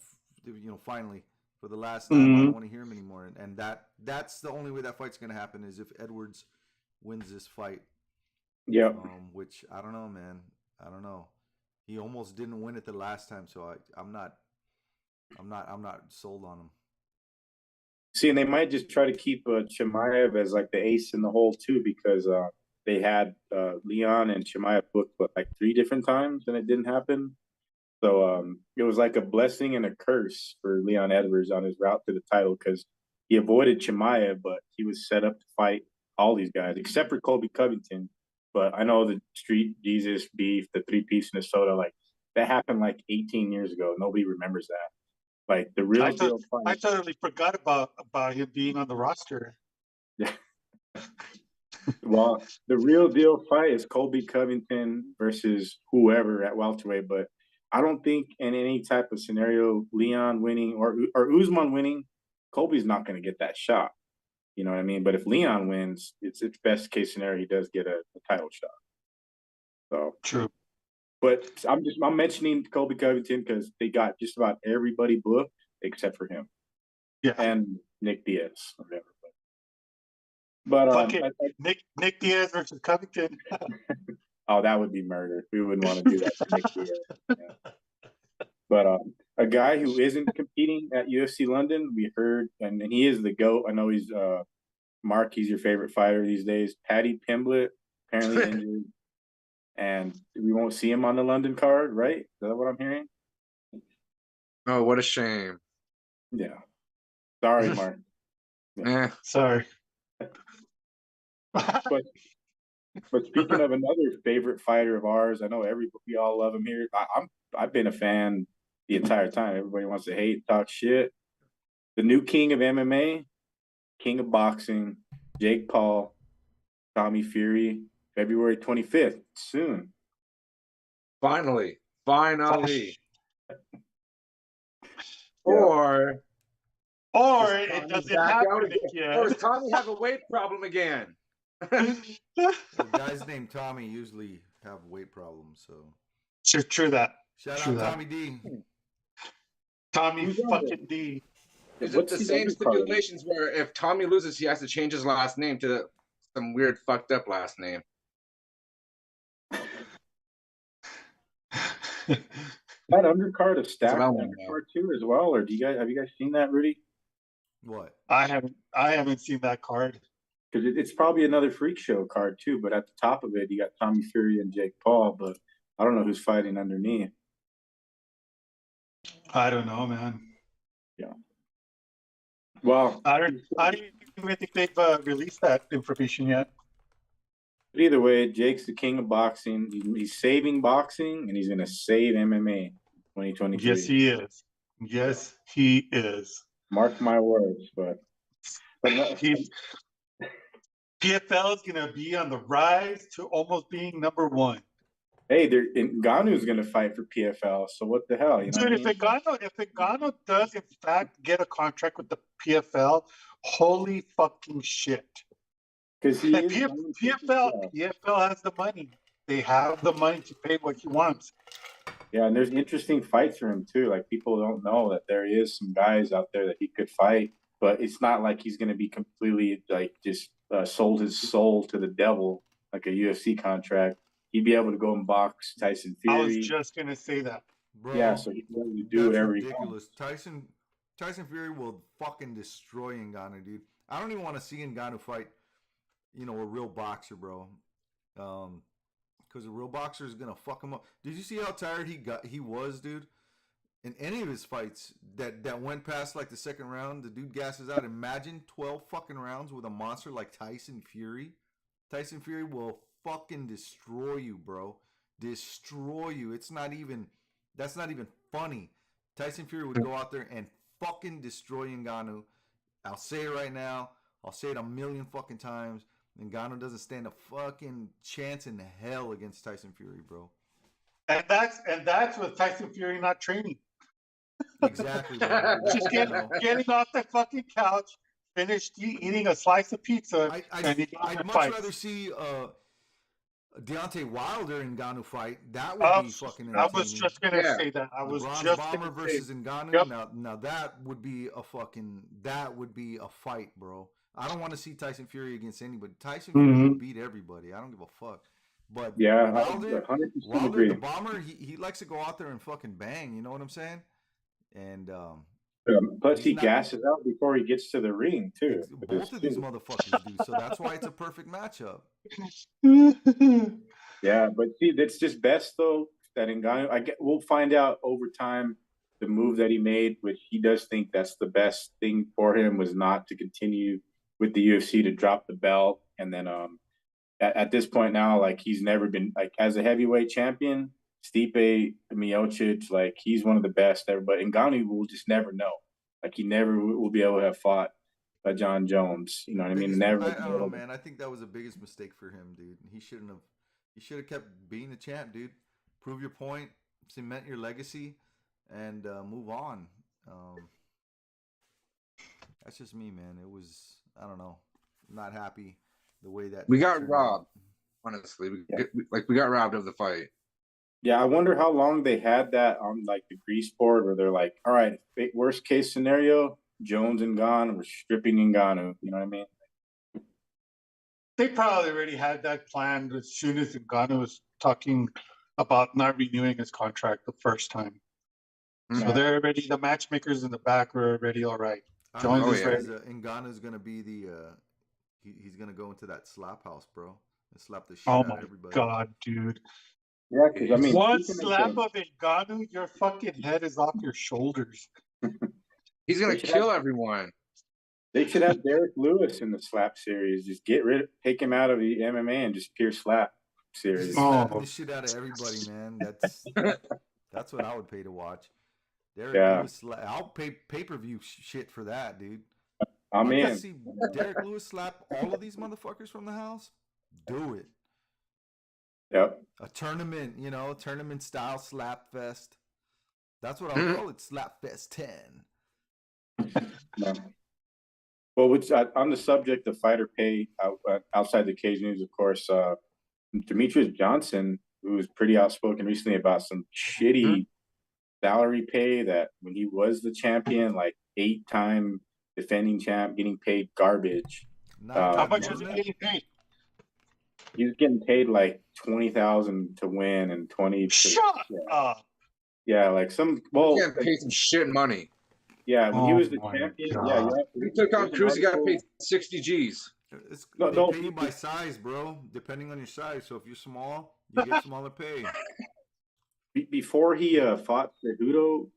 finally for the last time. I don't want to hear him anymore." And that's the only way that fight's gonna happen is if Edwards wins this fight. Yeah. Which I don't know, man. I don't know. He almost didn't win it the last time, so I'm not sold on him. See, and they might just try to keep Chimaev as like the ace in the hole too, because they had Leon and Chimaev booked like 3 different times, and it didn't happen. So it was like a blessing and a curse for Leon Edwards on his route to the title because he avoided Chimaev, but he was set up to fight all these guys except for Colby Covington. But I know the Street Jesus beef, the 3-piece Minnesota, like that happened like 18 years ago. Nobody remembers that. Like the real deal fight. I totally forgot about him being on the roster. Yeah. Well, the real deal fight is Colby Covington versus whoever at welterweight. But I don't think in any type of scenario, Leon winning or Usman winning, Colby's not going to get that shot. You know what I mean? But if Leon wins, it's best case scenario he does get a title shot. So true. But I'm mentioning Colby Covington because they got just about everybody booked except for him. Yeah. And Nick Diaz or whatever. But Nick Diaz versus Covington. Oh, that would be murder. We wouldn't want to do that to Nick Diaz. Yeah. But a guy who isn't competing at UFC London, we heard, and he is the GOAT. I know he's Mark, he's your favorite fighter these days. Paddy Pimblett, apparently injured. And we won't see him on the London card, right? Is that what I'm hearing? Oh, what a shame. Yeah. Sorry, Mark. Yeah. Sorry. But speaking of another favorite fighter of ours, I know we all love him here. I've been a fan the entire time. Everybody wants to hate, talk shit. The new king of MMA, king of boxing, Jake Paul, Tommy Fury, February 25th, soon. Finally. Or it doesn't happen again. Or does Tommy have a weight problem again? Well, guys named Tommy usually have weight problems, so true that. Shout out Tommy D. Tommy fucking D. Is it the same stipulations where if Tommy loses, he has to change his last name to some weird fucked up last name? That undercard of stacked undercard too as well, or have you guys seen that, Rudy? What? I haven't seen that card. Because it's probably another freak show card too, but at the top of it you got Tommy Fury and Jake Paul, but I don't know who's fighting underneath. I don't know, man. Yeah. Well, I don't even think they've released that information yet. But either way, Jake's the king of boxing. He's saving boxing, and he's going to save MMA 2023. Yes, he is. Yes, he is. Mark my words. But no, PFL is going to be on the rise to almost being #1. Hey, Ngannou's going to fight for PFL. So what the hell? You know Dude, if Ngannou does in fact get a contract with the PFL, holy fucking shit. Because he And is. PFL has the money. They have the money to pay what he wants. Yeah, and there's interesting fights for him too. Like people don't know that there is some guys out there that he could fight, but it's not like he's going to be completely like just sold his soul to the devil like a UFC contract. He'd be able to go and box Tyson I was Fury. just gonna say that. Bro, Yeah, so he'd be able to do that's whatever he wants. ridiculous. Tyson Fury will fucking destroy Ngannou, dude. I don't even want to see Ngannou fight, a real boxer, bro. Because a real boxer is gonna fuck him up. Did you see how tired he was, dude? In any of his fights that went past like the second round, the dude gasses out. Imagine 12 fucking rounds with a monster like Tyson Fury. Tyson Fury will fucking destroy you, bro. Destroy you. That's not even funny. Tyson Fury would go out there and fucking destroy Ngannou. I'll say it right now. I'll say it a million fucking times. Ngannou doesn't stand a fucking chance in hell against Tyson Fury, bro. And that's with Tyson Fury not training. Exactly, bro. Just getting off the fucking couch, finished eating a slice of pizza, and he goes I'd and much fights. rather see Deontay Wilder and Ngannou fight. That would be fucking entertaining. I was just gonna say that. I was Bronze just Bomber gonna versus say. Ngannou. Yep. Now that would be a fight, bro. I don't want to see Tyson Fury against anybody. Tyson Fury will beat everybody. I don't give a fuck. But Yeah, Wilder, 100% agree. the Bomber, he likes to go out there and fucking bang. You know what I'm saying? And Plus, he gasses out before he gets to the ring too. both of these motherfuckers do. So that's why it's a perfect matchup. Yeah, but see, that's just best though that Ngannou. We'll find out over time the move that he made, which he does think that's the best thing for him was not to continue with the UFC to drop the belt, and then at this point now, like he's never been like as a heavyweight champion. Stipe Miocic, like he's one of the best ever, but Ngannou will just never know. Like he never will be able to have fought John Jones. You know what I mean? Never. I don't know, man. I think that was the biggest mistake for him, dude. He shouldn't have. He should have kept being the champ, dude. Prove your point, cement your legacy, and move on. That's just me, man. It was, I don't know, not happy the way that we got robbed. Honestly, we got robbed of the fight. Yeah, I wonder how long they had that on like the grease board where they're like, all right, worst case scenario, Jones and Ngannou, we're stripping Ngannou. You know what I mean? They probably already had that planned as soon as Ngannou was talking about not renewing his contract the first time. So they're already, the matchmakers in the back were already all right. Jones is ready. Ngannou's gonna be the he's gonna go into that slap house, bro, and slap the shit Oh out my of everybody. god, dude! Yeah, because I mean, one slap of Ngannou, your fucking head is off your shoulders. He's gonna kill everyone. They should have Derek Lewis in the slap series. Just take him out of the MMA and just pure slap series. Slapping the shit out of everybody, man. That's what I would pay to watch. Derek Lewis, I'll pay pay-per-view shit for that, dude. I'm in. See Derek Lewis slap all of these motherfuckers from the house. Do it. Yep. A tournament, tournament style slap fest. That's what I'll call it. Slap Fest 10. No. Well, on the subject of fighter pay outside the cage news, of course, Demetrius Johnson, who was pretty outspoken recently about some shitty salary pay that when he was the champion, like 8-time defending champ, getting paid garbage. How much was he getting paid? He was getting paid like $20,000 to win and $20,000. Shut up. Yeah, like some. Well, he got paid some shit money. Yeah, when he was the champion. God. Yeah, he took on Cruz. He got paid 60 G's. They pay you by size, bro. Depending on your size. So if you're small, you get smaller pay. Before he fought Cejudo,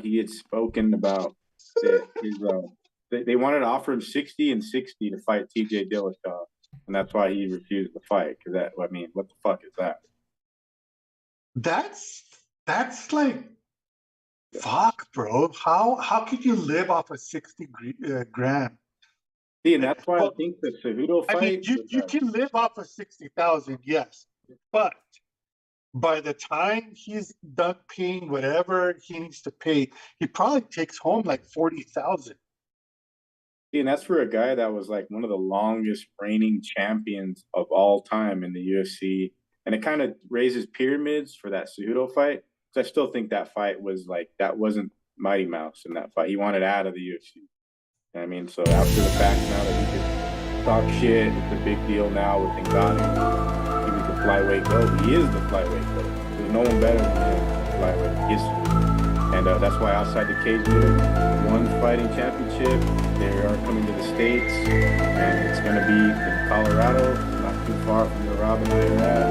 he had spoken about that they wanted to offer him 60 and 60 to fight TJ Dillashaw, and that's why he refused to fight. Because what the fuck is that? That's like, fuck, bro. How could you live off of 60 grand? See, and that's why I think the Cejudo fight. I mean, you can live off of 60,000, yes, but by the time he's done paying whatever he needs to pay, he probably takes home like 40,000. And that's for a guy that was like one of the longest reigning champions of all time in the UFC. And it kind of raises pyramids for that Cejudo fight. Because I still think that fight was like, that wasn't Mighty Mouse in that fight. He wanted out of the UFC. I mean, so after the fact, now that he can talk shit, it's a big deal now with Ngannou. He was the flyweight GOAT. He is the flyweight GOAT. There's no one better than him, flyweight history. And that's why Outside the Cage News won fighting championship. They are coming to the States, and it's going to be in Colorado, not too far from where Rob and I are at.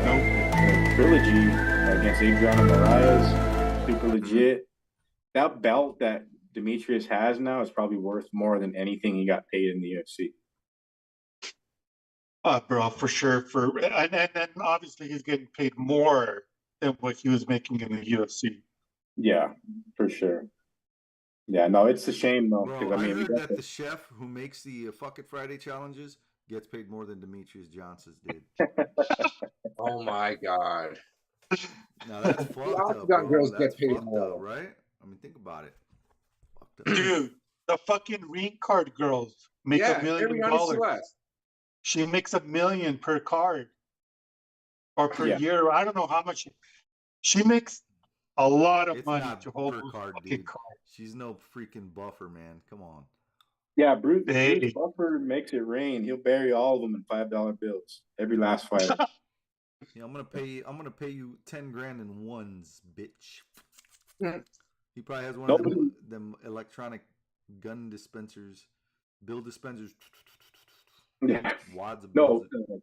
And the trilogy against Adriano Moraes, super legit. That belt that Demetrius has now is probably worth more than anything he got paid in the UFC. Bro, for sure. And obviously he's getting paid more than what he was making in the UFC. Yeah, for sure. Yeah, no, it's a shame though, Bro, because I I mean, heard that the chef who makes the Fuck It Friday challenges gets paid more than Demetrius Johnson's did. Oh my God. Now that's fucked up, Octagon bro. girls That's get paid fucked more. up, right? I mean, think about it. Fucked up. Dude, the fucking ring card girls make Yeah, $1 million. Ariana Celeste. She makes $1 million per card or per Yeah. year. I don't know how much. She makes a lot of It's money not to hold per those card, fucking dude. cards. She's no freaking buffer, man. Come on. yeah, Bruce Hey. Buffer makes it rain. He'll bury all of them in $5 bills. Every last fighter. Yeah, I'm gonna pay you 10 grand in ones, bitch. He probably has one of them electronic gun dispensers, bill dispensers. Yeah. Wads of No, bills.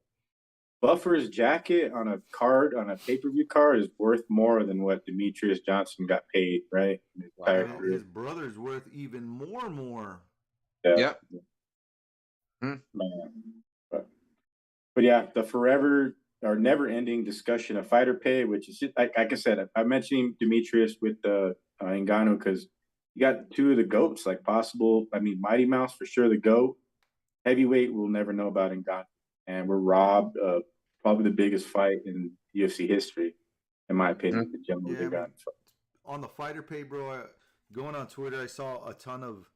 Buffer's jacket on a card, on a pay-per-view card, is worth more than what Demetrius Johnson got paid, right? In his entire Wow, career. his brother's worth even more. Yeah. Yep. Man. But yeah, the forever or never-ending discussion of fighter pay, which is just, like I said, I'm mentioning Demetrius with the Ngannou because you got two of the GOATs, like possible. I mean, Mighty Mouse for sure, the GOAT. Heavyweight, we'll never know about Ngannou, and we're robbed of probably the biggest fight in UFC history, in my opinion. The General Yeah, Ngannou fight. On the fighter pay, bro, going on Twitter, I saw a ton of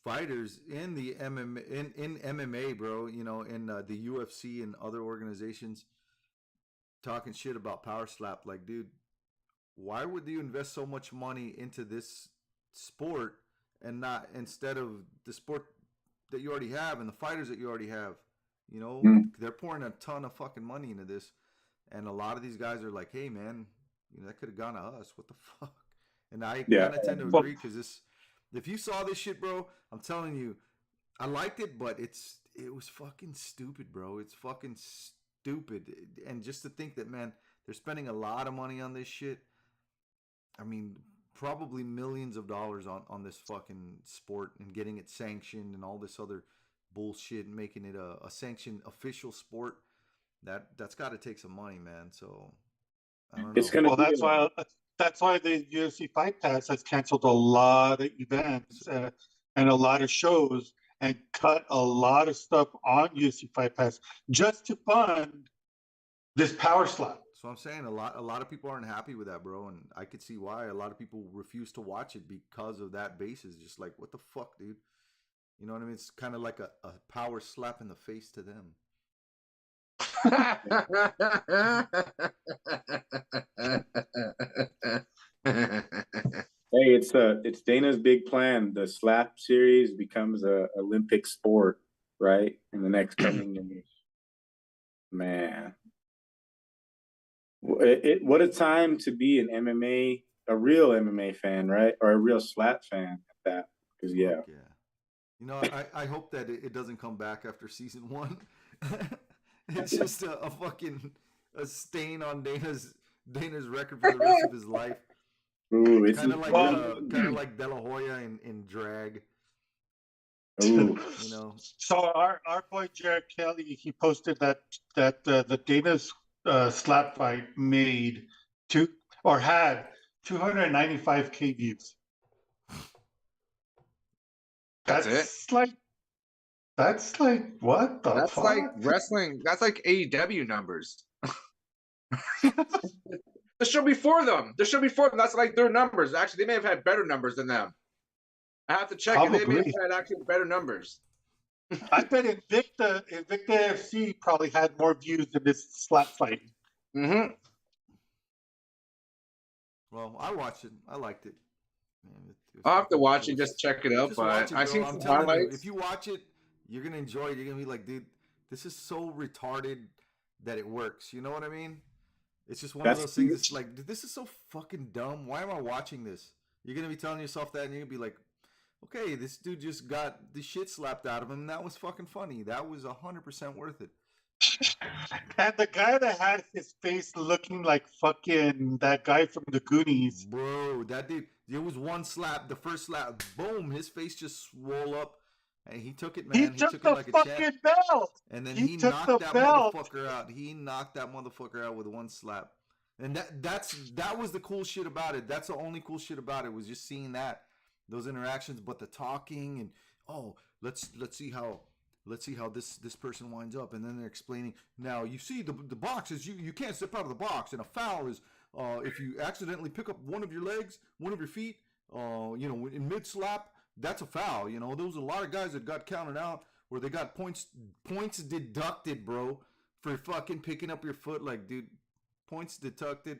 fighters in the in MMA, bro. You know, in the UFC and other organizations talking shit about Power Slap. Like, dude, why would you invest so much money into this sport and not instead of the sport that you already have and the fighters that you already have? You know, they're pouring a ton of fucking money into this, and a lot of these guys are like, "Hey, man, you know that could have gone to us. What the fuck?" And I kind of tend to agree because this, if you saw this shit, bro, I'm telling you, I liked it, but it was fucking stupid, bro. It's fucking stupid, and just to think that, man, they're spending a lot of money on this shit. I mean, probably millions of dollars on this fucking sport and getting it sanctioned and all this other bullshit and making it a sanctioned official sport. That's got to take some money, man. So I don't know. It's gonna. Well, that's why the UFC Fight Pass has canceled a lot of events and a lot of shows and cut a lot of stuff on UFC Fight Pass just to fund this Power Slap. So I'm saying a lot of people aren't happy with that, bro, and I could see why. A lot of people refuse to watch it because of that basis. Just like, what the fuck, dude? You know what I mean? It's kind of like a power slap in the face to them. Hey, it's Dana's big plan. The slap series becomes a Olympic sport, right? In the next coming years. Man. What a time to be an MMA, a real MMA fan, right? Or a real slap fan at that. Because yeah. Fuck yeah. You know, I hope that it doesn't come back after season 1. It's just a fucking a stain on Dana's record for the rest of his life. Ooh, it's kind of like De La Hoya in drag. Ooh. You know. So our boy Jared Kelly, he posted that the Dana's slap fight had 295K views. That's it. That's like what the That's fuck? like wrestling. That's like AEW numbers. The show before them. That's like their numbers. Actually, they may have had better numbers than them. I have to check it. They may have Probably. had actually better numbers. I bet Invicta FC probably had more views than this slap fight. Mm-hmm. Well, I watched it. I liked it. Man, it was I'll have to fucking- watch it it was- just check it out. Just But watch it, I bro. seen I'm some telling you, highlights. if you watch it, you're gonna enjoy it. You're gonna be like, dude, this is so retarded that it works. You know what I mean? It's just one of That's those things. It's like, dude, this is so fucking dumb. Why am I watching this? You're gonna be telling yourself that, and you're gonna be like, okay, this dude just got the shit slapped out of him, and that was fucking funny. That was 100% worth it. And the guy that had his face looking like fucking that guy from the Goonies. Bro, that dude, it was one slap. The first slap, boom, his face just swole up, and he took it, man. He took it the like a fucking champ. belt. And then He he took knocked the that belt. motherfucker out. He knocked that motherfucker out with one slap. And that was the cool shit about it. That's the only cool shit about it, was just seeing those interactions. But the talking and let's see how this person winds up, and then they're explaining. Now you see the box is you can't step out of the box, and a foul is if you accidentally pick up one of your legs, one of your feet, in mid slap, that's a foul. You know, there was a lot of guys that got counted out where they got points deducted, bro, for fucking picking up your foot. Like, dude, points deducted.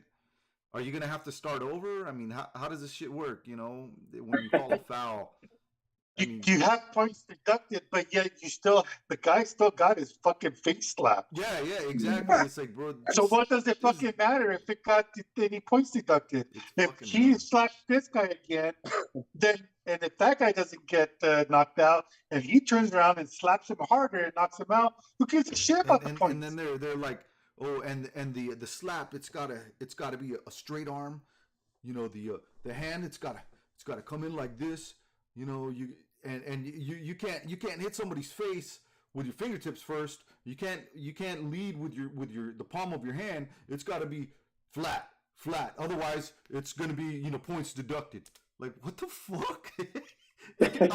Are you gonna have to start over? I mean, how does this shit work? You know, when you call a foul. You have points deducted, but yet the guy still got his fucking face slapped. Yeah, exactly. It's like, bro. So what does it fucking matter if it got any points deducted? If he dumb. slaps this guy again, then and if that guy doesn't get knocked out, and he turns around and slaps him harder and knocks him out, who gives a shit about the points? And then they're like, oh, and the slap, it's gotta be a straight arm. You know, the hand, it's gotta come in like this. You know, you can't hit somebody's face with your fingertips first. You can't lead with the palm of your hand. It's got to be flat. Otherwise, it's gonna be points deducted. Like, what the fuck?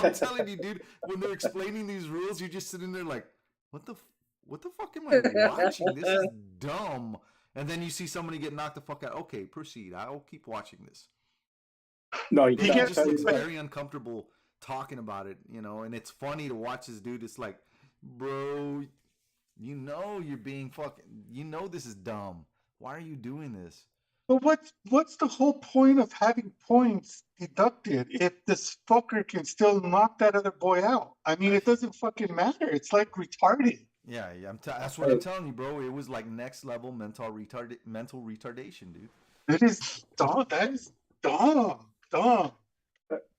I'm telling you, dude. When they're explaining these rules, you're just sitting there like, what the fuck am I watching? This is dumb. And then you see somebody get knocked the fuck out. Okay, proceed. I'll keep watching this. No, He just looks very uncomfortable talking about it, and it's funny to watch this dude. It's like, bro, you're being fucking, this is dumb. Why are you doing this? But what's the whole point of having points deducted if this fucker can still knock that other boy out? I mean, it doesn't fucking matter. It's like retarded. Yeah, that's what I'm telling you, bro. It was like next level mental retardation, dude. That is dumb. That is dumb.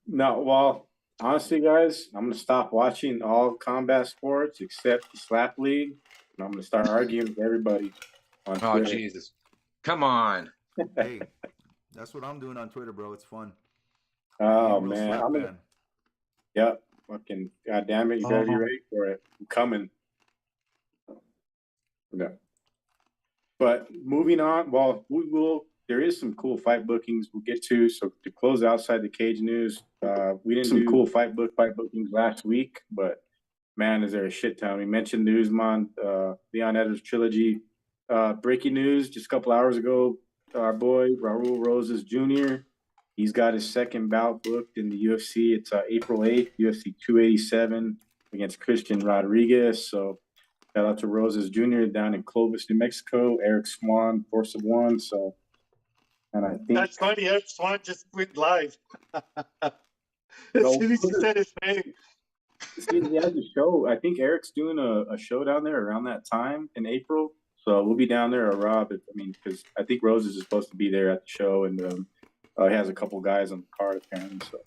No, well, honestly, guys, I'm gonna stop watching all combat sports except the slap league, and I'm gonna start arguing with everybody on Oh, Twitter. Jesus. Come on. Hey, that's what I'm doing on Twitter, bro. It's fun. Oh Being a real man, slap I'm gonna, fan. yep, fucking goddamn it, you better be ready for it. I'm coming. Yeah. But moving on, well, there is some cool fight bookings we'll get to. So to close outside the cage news, we didn't do cool fight bookings last week, but man, is there a shit ton. We mentioned the Usman, Leon Edwards trilogy. Breaking news just a couple hours ago, our boy Raul Rosas Jr., he's got his second bout booked in the UFC. It's April 8th, UFC 287 against Christian Rodriguez. So shout out to Rosas Jr. down in Clovis, New Mexico. Eric Swan, Force of One. So, and I think That's funny. Eric Swan just went live. As soon as he said his name. See, he has a show. I think Eric's doing a show down there around that time in April. So we'll be down there, or Rob. Because I think Roses is supposed to be there at the show, and he has a couple guys on the card apparently. So,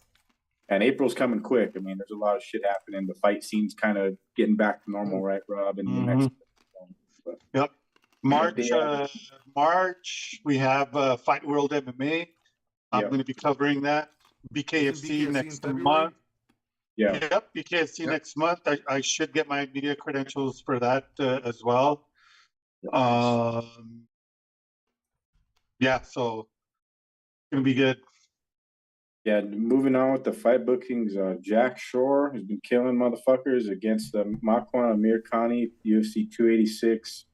and April's coming quick. I mean, there's a lot of shit happening. The fight scene's kind of getting back to normal, right, Rob? In New Mexico. But, Yep. March, we have Fight World MMA. I'm going to be covering that. BKFC next month. Yeah. Yep, BKFC next month. I should get my media credentials for that as well. Yeah, so it's going to be good. Yeah, moving on with the fight bookings, Jack Shore has been killing motherfuckers against Makwan Amir Khani, UFC 286,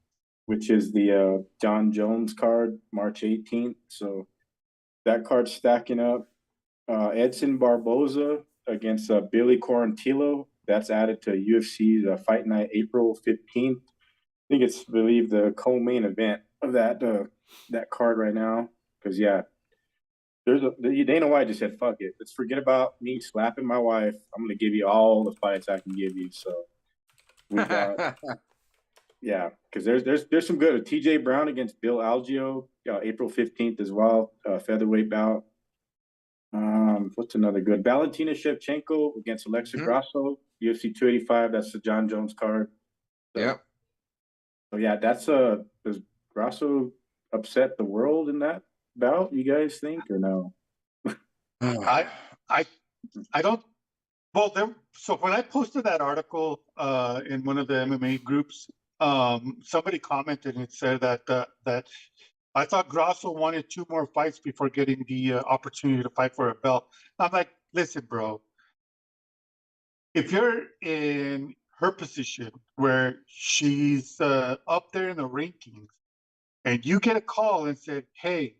which is the John Jones card, March 18th. So that card's stacking up. Edson Barboza against Billy Quarantillo. That's added to UFC's Fight Night April 15th. I think it's believed the co-main event of that card right now. Because Dana White just said, "Fuck it, let's forget about me slapping my wife. I'm gonna give you all the fights I can give you." So we got because there's some good. T.J. Brown against Bill Algeo, April 15th as well, featherweight bout. What's another good? Valentina Shevchenko against Alexa Grasso, UFC 285. That's the John Jones card. So, Yeah. So does Grasso upset the world in that bout? You guys think or no? I don't. Well, so when I posted that article in one of the MMA groups, somebody commented and said that I thought Grasso wanted 2 more fights before getting the opportunity to fight for a belt. I'm like, listen, bro, if you're in her position where she's up there in the rankings and you get a call and said, hey,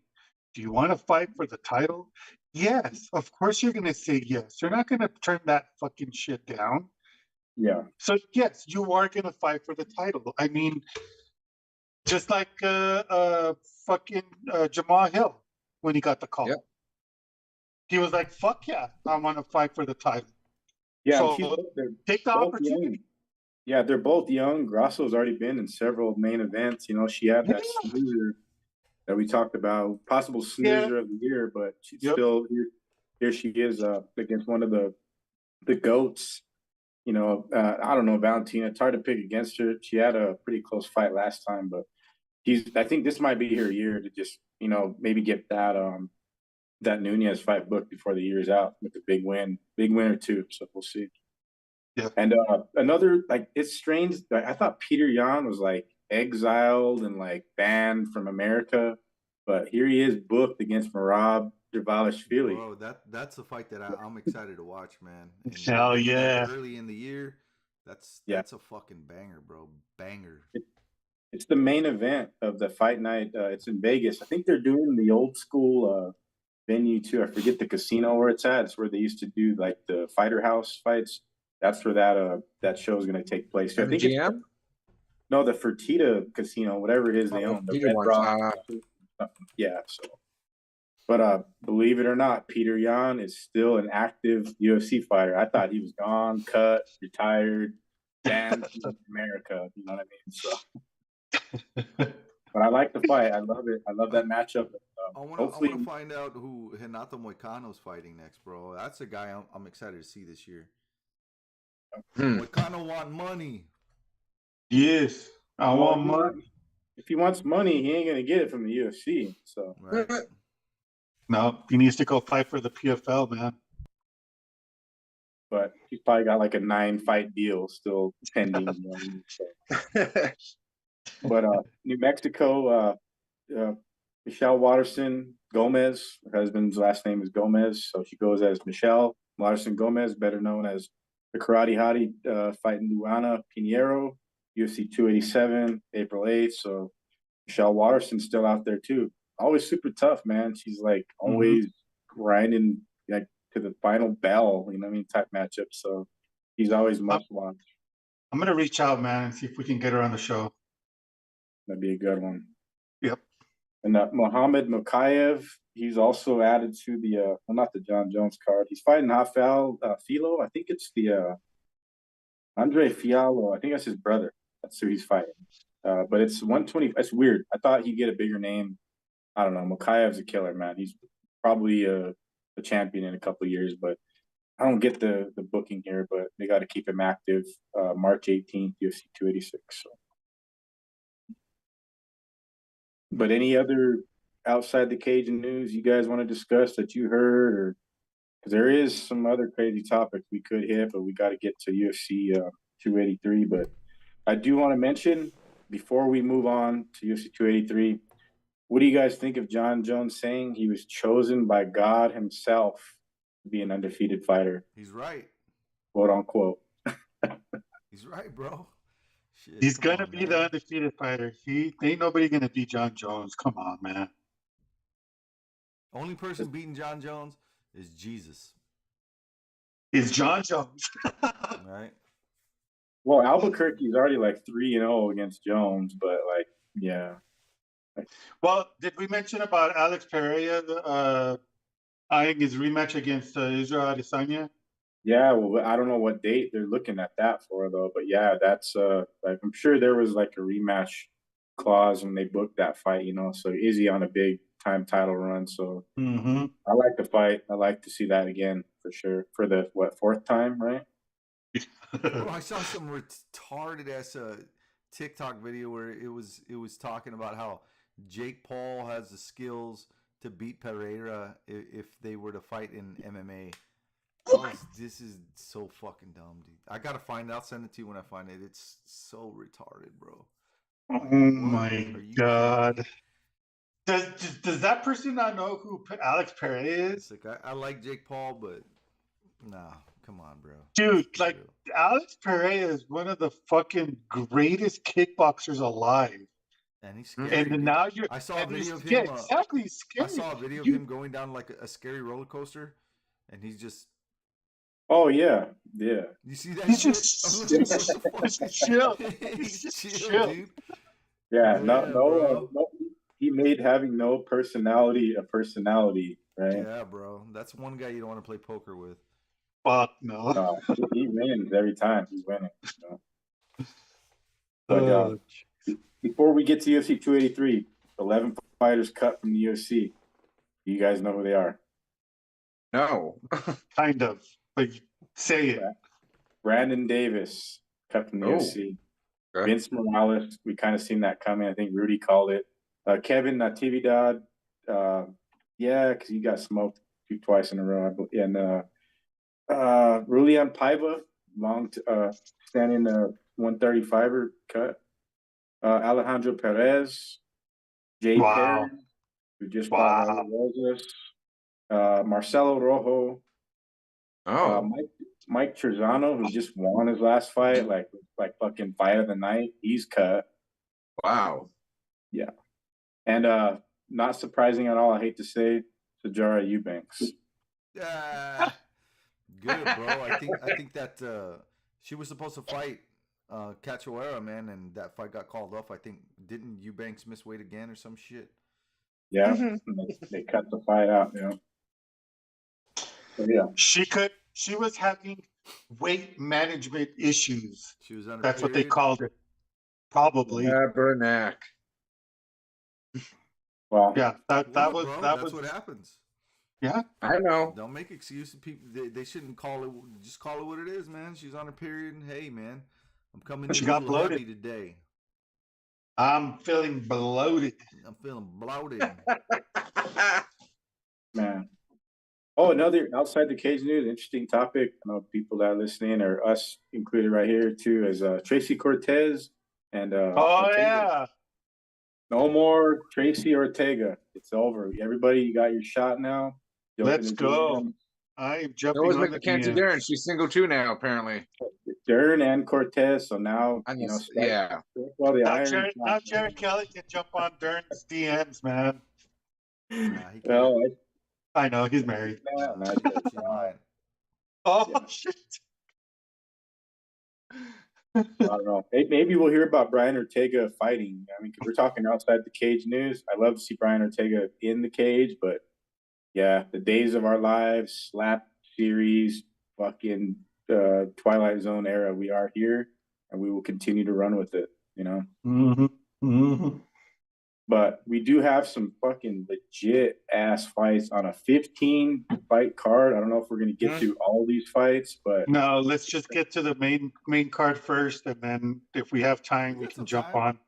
do you want to fight for the title? Yes, of course you're going to say yes. You're not going to turn that fucking shit down. Yeah. So, yes, you are going to fight for the title. I mean, just like fucking Jamal Hill when he got the call. Yep. He was like, fuck yeah, I want to fight for the title. Yeah, So take the opportunity. Young. Yeah, they're both young. Grasso's already been in several main events. She had that snoozer that we talked about, possible snoozer of the year, but she's still here. She is against one of the goats. I don't know, Valentina. It's hard to pick against her. She had a pretty close fight last time, but I think this might be her year to just maybe get that Nunez fight booked before the year's out with a big win or two. So we'll see. Yeah. And another, it's strange. I thought Peter Yan was exiled and banned from America, but here he is booked against Merab Dvalishvili. Bro, that's a fight that I'm excited to watch, man. And Hell yeah! Early in the year, that's a fucking banger, bro. Banger. It's the main event of the fight night. It's in Vegas. I think they're doing the old school venue too. I forget the casino where it's at. It's where they used to do the Fighter House fights. That's where that show is going to take place. So I think MGM? No, the Fertitta Casino, whatever it is they own. The Red Rock. Yeah. So, but believe it or not, Peter Yan is still an active UFC fighter. I thought he was gone, cut, retired, banned from America. You know what I mean? So, but I like the fight. I love it. I love that matchup. I want to find out who Renato Moicano's fighting next, bro. That's a guy I'm excited to see this year. Moicano want money. Yes, I want money. If he wants money, he ain't gonna get it from the UFC. So no, he needs to go fight for the PFL, man. But he's probably got a 9-fight deal still pending. But New Mexico, Michelle Watterson Gomez, her husband's last name is Gomez, so she goes as Michelle Watterson Gomez, better known as the Karate Hottie, fighting Luana Pinheiro, UFC 287, April 8th. So Michelle Watterson's still out there too. Always super tough, man. She's always grinding to the final bell, type matchup. So he's always must watch. I'm gonna reach out, man, and see if we can get her on the show. That'd be a good one. Yep. And Mohammed Mokayev, he's also added to the not the John Jones card. He's fighting Rafael Filo. I think it's the Andre Fiallo. I think that's his brother. That's who he's fighting. But it's 120. That's weird. I thought he'd get a bigger name. I don't know. Mokayev's a killer, man. He's probably a champion in a couple of years, but I don't get the booking here. But they got to keep him active. March 18th, UFC 286. So. But any other outside the cage news you guys want to discuss that you heard, or because there is some other crazy topics we could hit, but we got to get to UFC 283. But I do want to mention before we move on to UFC 283, what do you guys think of John Jones saying he was chosen by God himself to be an undefeated fighter? He's right. Quote unquote. He's right, bro. Shit, he's gonna be the undefeated fighter. Ain't nobody gonna beat John Jones. Come on, man. Only person beating John Jones is Jesus. is John Jones. right? Well, Albuquerque's already like 3-0 against Jones, but like, yeah. Well, did we mention about Alex Pereira eyeing his rematch against Israel Adesanya? Yeah, well, I don't know what date they're looking at that for though, but yeah, that's like I'm sure there was like a rematch clause when they booked that fight, so Izzy on a big time title run, so Mm-hmm. I like the fight. I like to see that again for sure for the fourth time, right? Bro, I saw some retarded ass TikTok video where it was talking about how Jake Paul has the skills to beat Pereira if they were to fight in MMA. This is so fucking dumb, dude. I gotta find out. Send it to you when I find it. It's so retarded, bro. Oh Like, my are you God. kidding me? Does that person not know who Alex Pereira is? It's like I like Jake Paul, but nah, come on, bro. Dude, Let's be like real. Alex Pereira is one of the fucking greatest kickboxers alive. And he's Mhm. scary. And Dude. I I saw a video of yeah, him. exactly, he's I scary. saw a video of You- him going down like a scary roller coaster, and he's just. Oh yeah, yeah. You see that He's shit? just, I'm like, just, what the fuck? just chill. He's He's just chill, chill. dude. Yeah, Oh, no, yeah, no, bro. no. He made having no personality a personality, right? Yeah, bro. That's one guy you don't want to play poker with. Fuck no. He wins every time. He's winning. But Uh, before we get to UFC 283, 11 fighters cut from the UFC. You guys know who they are? No. kind of, but say it. Brandon Davis cut from the Oh. UFC. Okay. Vince Morales, we kind of seen that coming. I think Rudy called it. Kevin Natividad, yeah, because he got smoked twice in a row. And Rulian Paiva, standing 135er cut. Alejandro Perez, Jay Wow. Perry, who just fought Wow. Raul Rosas, Marcelo Rojo, Oh. Mike Trezano, who just won his last fight, like fucking fight of the night. He's cut. Wow. Yeah. And not surprising at all, I hate to say, Sajara Eubanks. Ah, good, bro. I think that she was supposed to fight Cachoeira, man, and that fight got called off. I think didn't Eubanks miss weight again or some shit? Yeah. They cut the fight out, So, yeah. She was having weight management issues. She was on her That's what they period. called it. Probably. Tabernacle. Well, Yeah. That What, was bro? that That's was what happens. yeah. I know. Don't make excuses. People, they shouldn't call it. Just call it what it is, man. She's on her period, and hey, man, I'm coming She in a got little bloated. heavy today. I'm feeling bloated. I'm feeling bloated. man. Oh, another outside the cage news, interesting topic. I know people that are listening, or us included right here too, is Tracy Cortez and Oh Ortega. yeah. No more Tracy Ortega. It's over. Everybody, you got your shot now. Let's go. I am So jumping was on the Mackenzie DMs. Dern. She's single too now, apparently. Dern and Cortez. So now, Yeah. well, the Now iron. Jared Kelly can jump on Dern's DMs, man. Nah, he can't. Well, I know he's married. She's mine. Oh Yeah. shit. I don't know. Maybe we'll hear about Brian Ortega fighting. I mean, 'cause we're talking outside the cage news. I love to see Brian Ortega in the cage, but yeah, the days of our lives, slap series, fucking Twilight Zone era. We are here, and we will continue to run with it. Mm-hmm. Mm-hmm. But we do have some fucking legit ass fights on a 15 fight card. I don't know if we're gonna get through all these fights, but No, let's just get to the main card first, and then if we have time, we got can some jump time.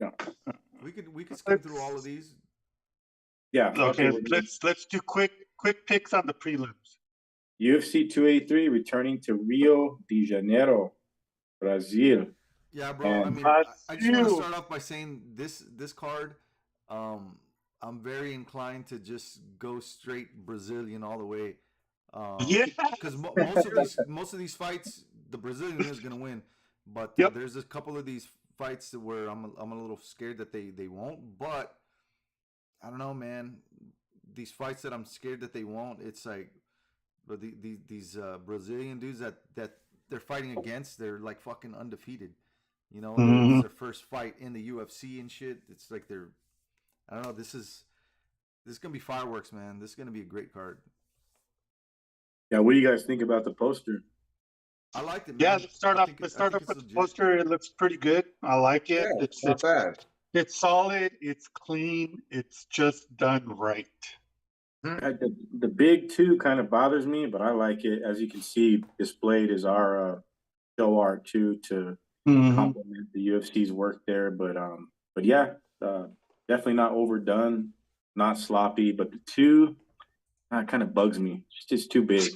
on. no. We could skim through all of these. Yeah. Okay, we're gonna- let's do quick picks on the prelims. UFC 283 returning to Rio de Janeiro, Brazil. Yeah, bro. I And mean, I just want to Brazil. start off by saying this card. I'm very inclined to just go straight Brazilian all the way. Yeah. Because most of these fights, the Brazilian is gonna win. But Yep. there's a couple of these fights where I'm a little scared that they won't. But I don't know, man. These fights that I'm scared that they won't. It's like But these Brazilian dudes that they're fighting against, they're like fucking undefeated. You know, it's their first fight in the UFC and shit. It's like I don't know. This is gonna be fireworks, man. This is gonna be a great card. Yeah, what do you guys think about the poster? I liked it, man. Yeah, let's start I off. think Let's I start think off it's with the legit. poster. It looks pretty good. I like it. Yeah, not bad. It's solid. It's clean. It's just done right. The big two kind of bothers me, but I like it. As you can see, displayed is our show art too to complement the UFC's work there. But yeah, definitely not overdone, not sloppy. But the two kind of bugs me. It's just too big.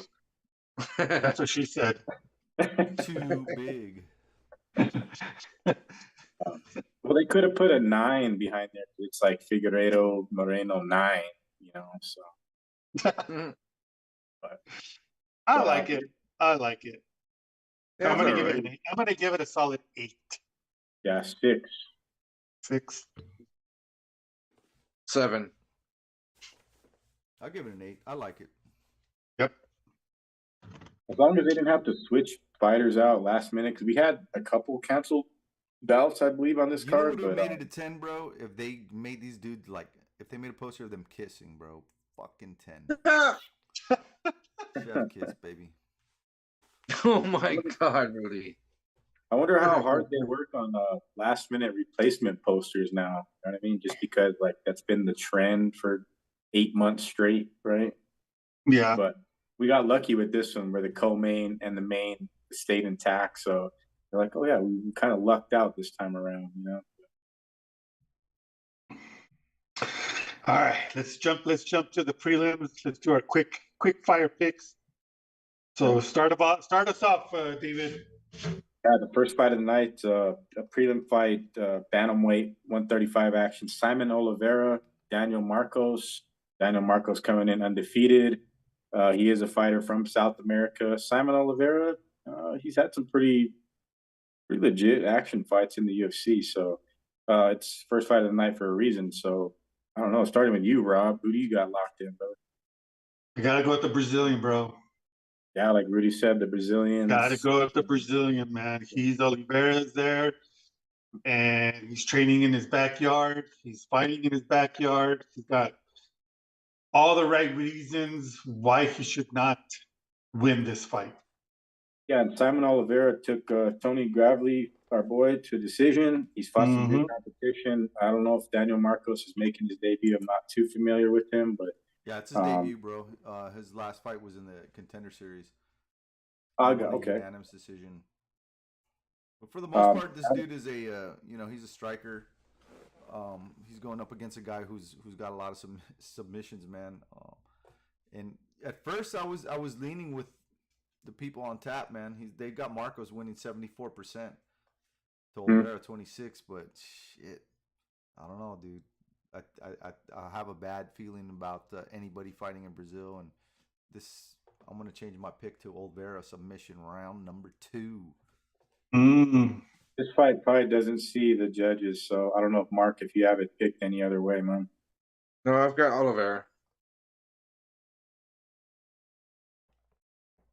That's what she said. Too big. Well, they could have put a 9 behind there. It's like Figueiredo Moreno 9, you know. So, I like it. I like it. Yeah, I'm gonna it's give it alright. an 8. I'm gonna give it a solid 8. yeah, 6. 6. 7. I'll give it an 8. I like it. Yep. As long as they didn't have to switch fighters out last minute, because we had a couple canceled bouts, I believe, on this You know card. what would But have made it a 10, bro? If they made these dudes like, if they made a poster of them kissing, bro. Fucking 10. Chef kiss, baby. Oh my God, Rudy. I wonder how hard they work on last minute replacement posters now. You know what I mean? Just because like that's been the trend for 8 months straight, right? Yeah. But we got lucky with this one where the co-main and the main stayed intact. So they're like, oh yeah, we kind of lucked out this time around, you know? All right. Let's jump to the prelims. Let's do our quick fire picks. So start us off, David. Yeah, the first fight of the night, a prelim fight, bantamweight, 135 action. Simon Oliveira, Daniel Marcos. Daniel Marcos coming in undefeated. He is a fighter from South America. Simon Oliveira, he's had some pretty legit action fights in the UFC. So it's first fight of the night for a reason. So I don't know. Starting with you, Rob, who do you got locked in, bro? I gotta go with the Brazilian, bro. Yeah, like Rudy said, the Brazilians. Gotta go with the Brazilian, man. Oliveira's there, and he's training in his backyard. He's fighting in his backyard. He's got all the right reasons why he should not win this fight. Yeah, and Simon Oliveira took Tony Gravely, our boy, to a decision. He's fought some good competition. I don't know if Daniel Marcos is making his debut. I'm not too familiar with him, but yeah, it's his debut, bro. His last fight was in the Contender Series. Okay. Unanimous decision. But for the most part, this dude is he's a striker. He's going up against a guy who's got a lot of submissions, man. And at first, I was leaning with the people on tap, man. They got Marcos winning 74%. To Oliveira 26, but shit, I don't know, dude. I have a bad feeling about anybody fighting in Brazil, and I'm gonna change my pick to Oliveira submission round number 2. This fight probably doesn't see the judges, so I don't know if Mark, if you have it picked any other way, man. No, I've got Oliveira.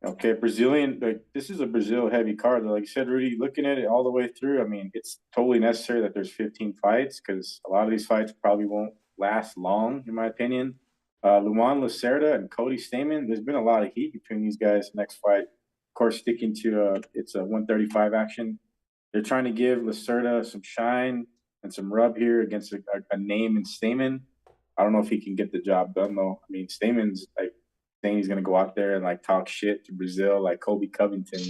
Okay, Brazilian. Like this is a Brazil heavy card. Like you said, Rudy, looking at it all the way through, I mean, it's totally necessary that there's 15 fights because a lot of these fights probably won't last long, in my opinion. Luan Lacerda and Cody Stamann. There's been a lot of heat between these guys. Next fight, of course, sticking to it's a 135 action. They're trying to give Lacerda some shine and some rub here against a name in Stamann. I don't know if he can get the job done though. I mean, Stamann's like saying he's gonna go out there and like talk shit to Brazil like Kobe Covington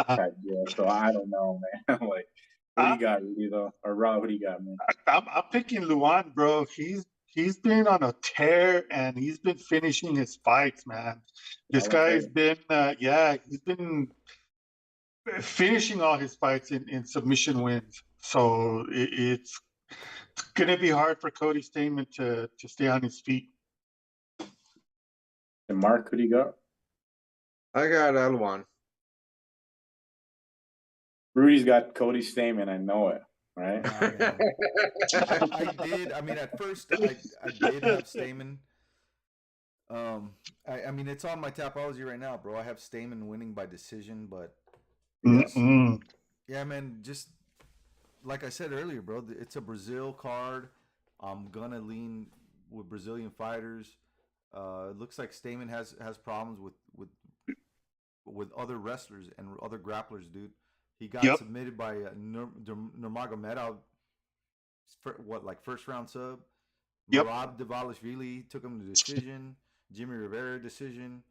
type deal. So I don't know, man. Like, what do you got, Rudy, though? Or Rob, what do you got, man? I'm picking Luan, bro. He's been on a tear and he's been finishing his fights, man. This guy's been he's been finishing all his fights in submission wins. So it's gonna be hard for Cody Stamann to stay on his feet. And Mark, who do you got? I got Luan. Rudy's got Cody Stamann. I know it, right? I did. I mean, at first, I did have Stamann. I mean, it's on my Tapology right now, bro. I have Stamen winning by decision, but yes, yeah, man. Just like I said earlier, bro, it's a Brazil card. I'm gonna lean with Brazilian fighters. It looks like Stamen has problems with other wrestlers and other grapplers, dude. He got Yep. submitted by Nurmagomedov for what, like first round sub. Yep. Marab Davalishvili took him to decision. Jimmy Rivera decision.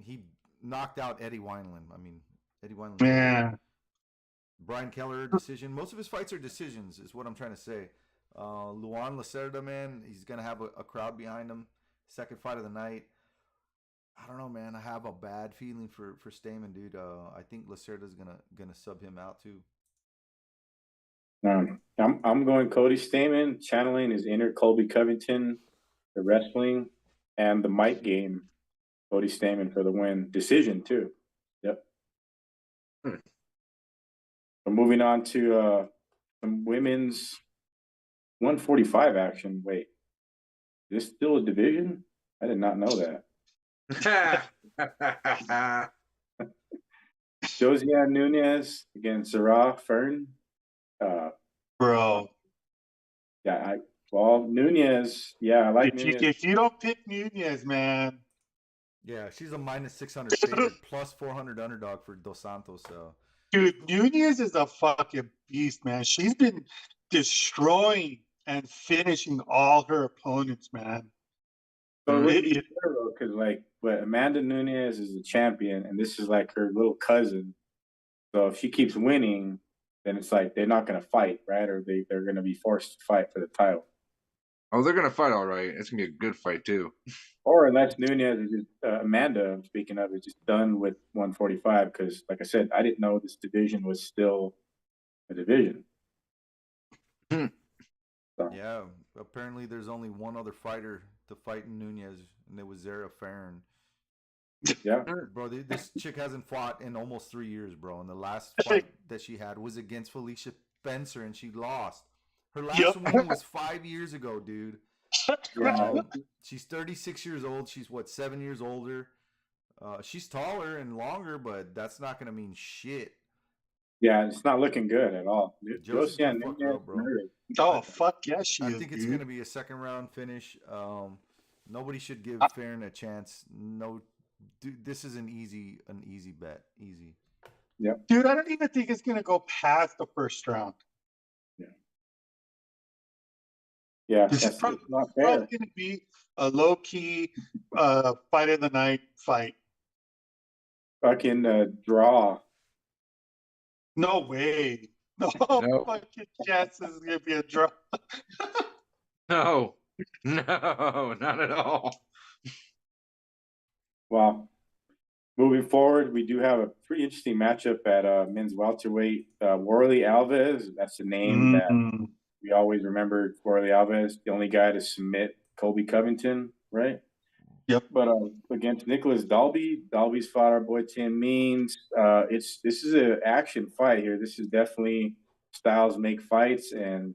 He knocked out Eddie Wineland. I mean, Eddie Wineland. Man. Brian Keller decision. Most of his fights are decisions, is what I'm trying to say. Luan Lacerda, man, he's gonna have a crowd behind him. Second fight of the night. I don't know, man. I have a bad feeling for Stamen, dude. I think Lacerda's gonna sub him out too. I'm going Cody Stamen, channeling his inner Colby Covington, the wrestling, and the mic game. Cody Stamen for the win. Decision, too. Yep. So moving on to some women's 145 action. Wait, is this still a division? I did not know that. Josiane Nunez against Sarah Fern. Bro. Yeah, Nunez. Yeah, I like Nunez. If you don't pick Nunez, man. Yeah, she's a minus 600 favorite, plus 400 underdog for Dos Santos. So, dude, Nunez is a fucking beast, man. She's been destroying and finishing all her opponents, man. So because but Amanda Nunez is the champion, and this is like her little cousin. So if she keeps winning, then it's like they're not going to fight, right? Or they're going to be forced to fight for the title. Oh, they're gonna fight all right. It's gonna be a good fight too. Or unless Nunez is just Amanda, I'm speaking of, is just done with 145. Because, like I said, I didn't know this division was still a division. So. Yeah, apparently there's only one other fighter to fight Nunez, and it was Zara Farron. Yeah, bro, this chick hasn't fought in almost 3 years, bro. And the last fight that she had was against Felicia Spencer, and she lost. Her last win was 5 years ago, dude. She's 36 years old. She's 7 years older. She's taller and longer, but that's not gonna mean shit. Yeah, it's not looking good at all. Josiane Nunez, bro. Oh fuck yeah, I think it's gonna be a second round finish. Nobody should give Farron a chance. No, dude, this is an easy bet. Easy. Yeah, dude, I don't even think it's gonna go past the first round. Yeah, this is probably going to be a low-key fight of the night fight. Fucking draw. No way. No fucking chance this is going to be a draw. No, not at all. Well, moving forward, we do have a pretty interesting matchup at men's welterweight. Worley Alves, that's the name that we always remember. Worley Alves, the only guy to submit Colby Covington, right? Yep. But against Nicholas Dalby, Dalby's fought our boy Tim Means. This is an action fight here. This is definitely styles make fights, and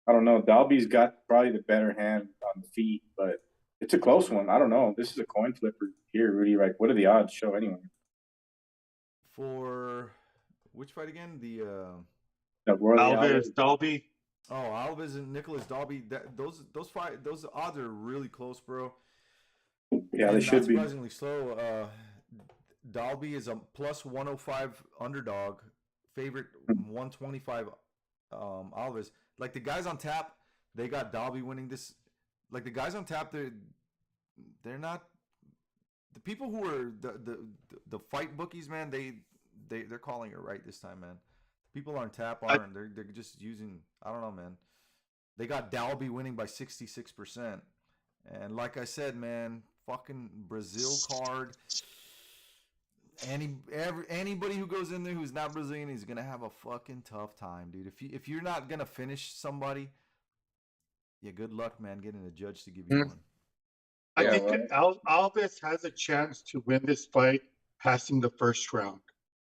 I don't know. Dalby's got probably the better hand on the feet, but it's a close one. I don't know. This is a coin flipper here, Rudy. Like, what are the odds show anyway? For which fight again? The Alves Dalby. Oh, Alves and Nicholas Dalby. Those odds are really close, bro. Yeah, they should be. Surprisingly slow. Dalby is a plus 105 underdog, favorite 125. Alves. Like the guys on tap, they got Dalby winning this. Like the guys on tap, they're not the people who are the fight bookies, man. They're calling it right this time, man. People on tap aren't. They're just using. I don't know, man. They got Dalby winning by 66%, and like I said, man, fucking Brazil card. Anybody who goes in there who's not Brazilian is gonna have a fucking tough time, dude. If you're not gonna finish somebody, yeah, good luck, man, getting a judge to give you one. I think Alves has a chance to win this fight, passing the first round.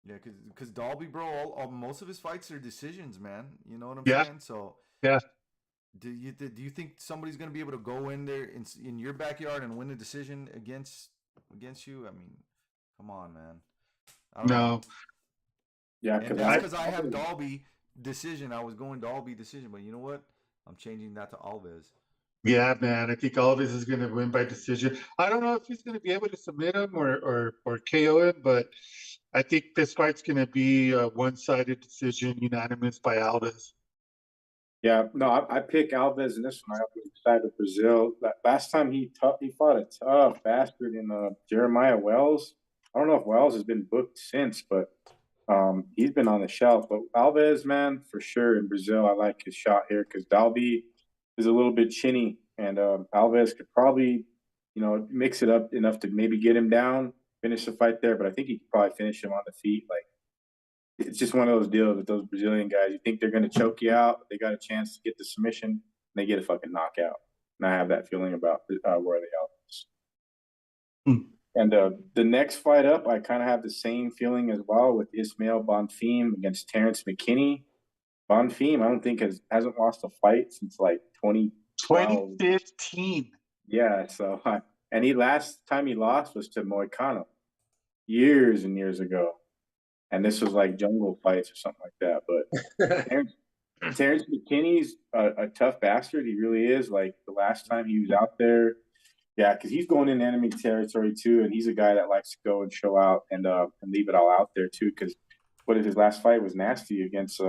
Yeah, because Dalby, bro, most of his fights are decisions, man. You know what I'm saying? So yeah, Do you think somebody's going to be able to go in there in your backyard and win a decision against you? I mean, come on, man. I don't know. No. Yeah, And because that's because I have Dalby decision. I was going Dalby decision, but you know what? I'm changing that to Alves. Yeah, man. I think Alves is going to win by decision. I don't know if he's going to be able to submit him or KO him, but I think this fight's going to be a one-sided decision, unanimous by Alves. Yeah, no, I pick Alves in this one. I was excited with Brazil. Last time he fought a tough bastard in Jeremiah Wells. I don't know if Wells has been booked since, but he's been on the shelf. But Alves, man, for sure in Brazil, I like his shot here because Dalby is a little bit chinny, and Alves could probably, mix it up enough to maybe get him down, finish the fight there. But I think he could probably finish him on the feet, like. It's just one of those deals with those Brazilian guys. You think they're going to choke you out, they got a chance to get the submission, and they get a fucking knockout. And I have that feeling about where they are. And the next fight up, I kind of have the same feeling as well with Ismail Bonfim against Terrence McKinney. Bonfim, I don't think hasn't lost a fight since like 2012. 2015. Yeah, so and last time he lost was to Moicano years and years ago. And this was like jungle fights or something like that. But Terrence McKinney's a tough bastard. He really is. Like the last time he was out there, yeah, because he's going in enemy territory too, and he's a guy that likes to go and show out and leave it all out there too. Because his last fight was nasty against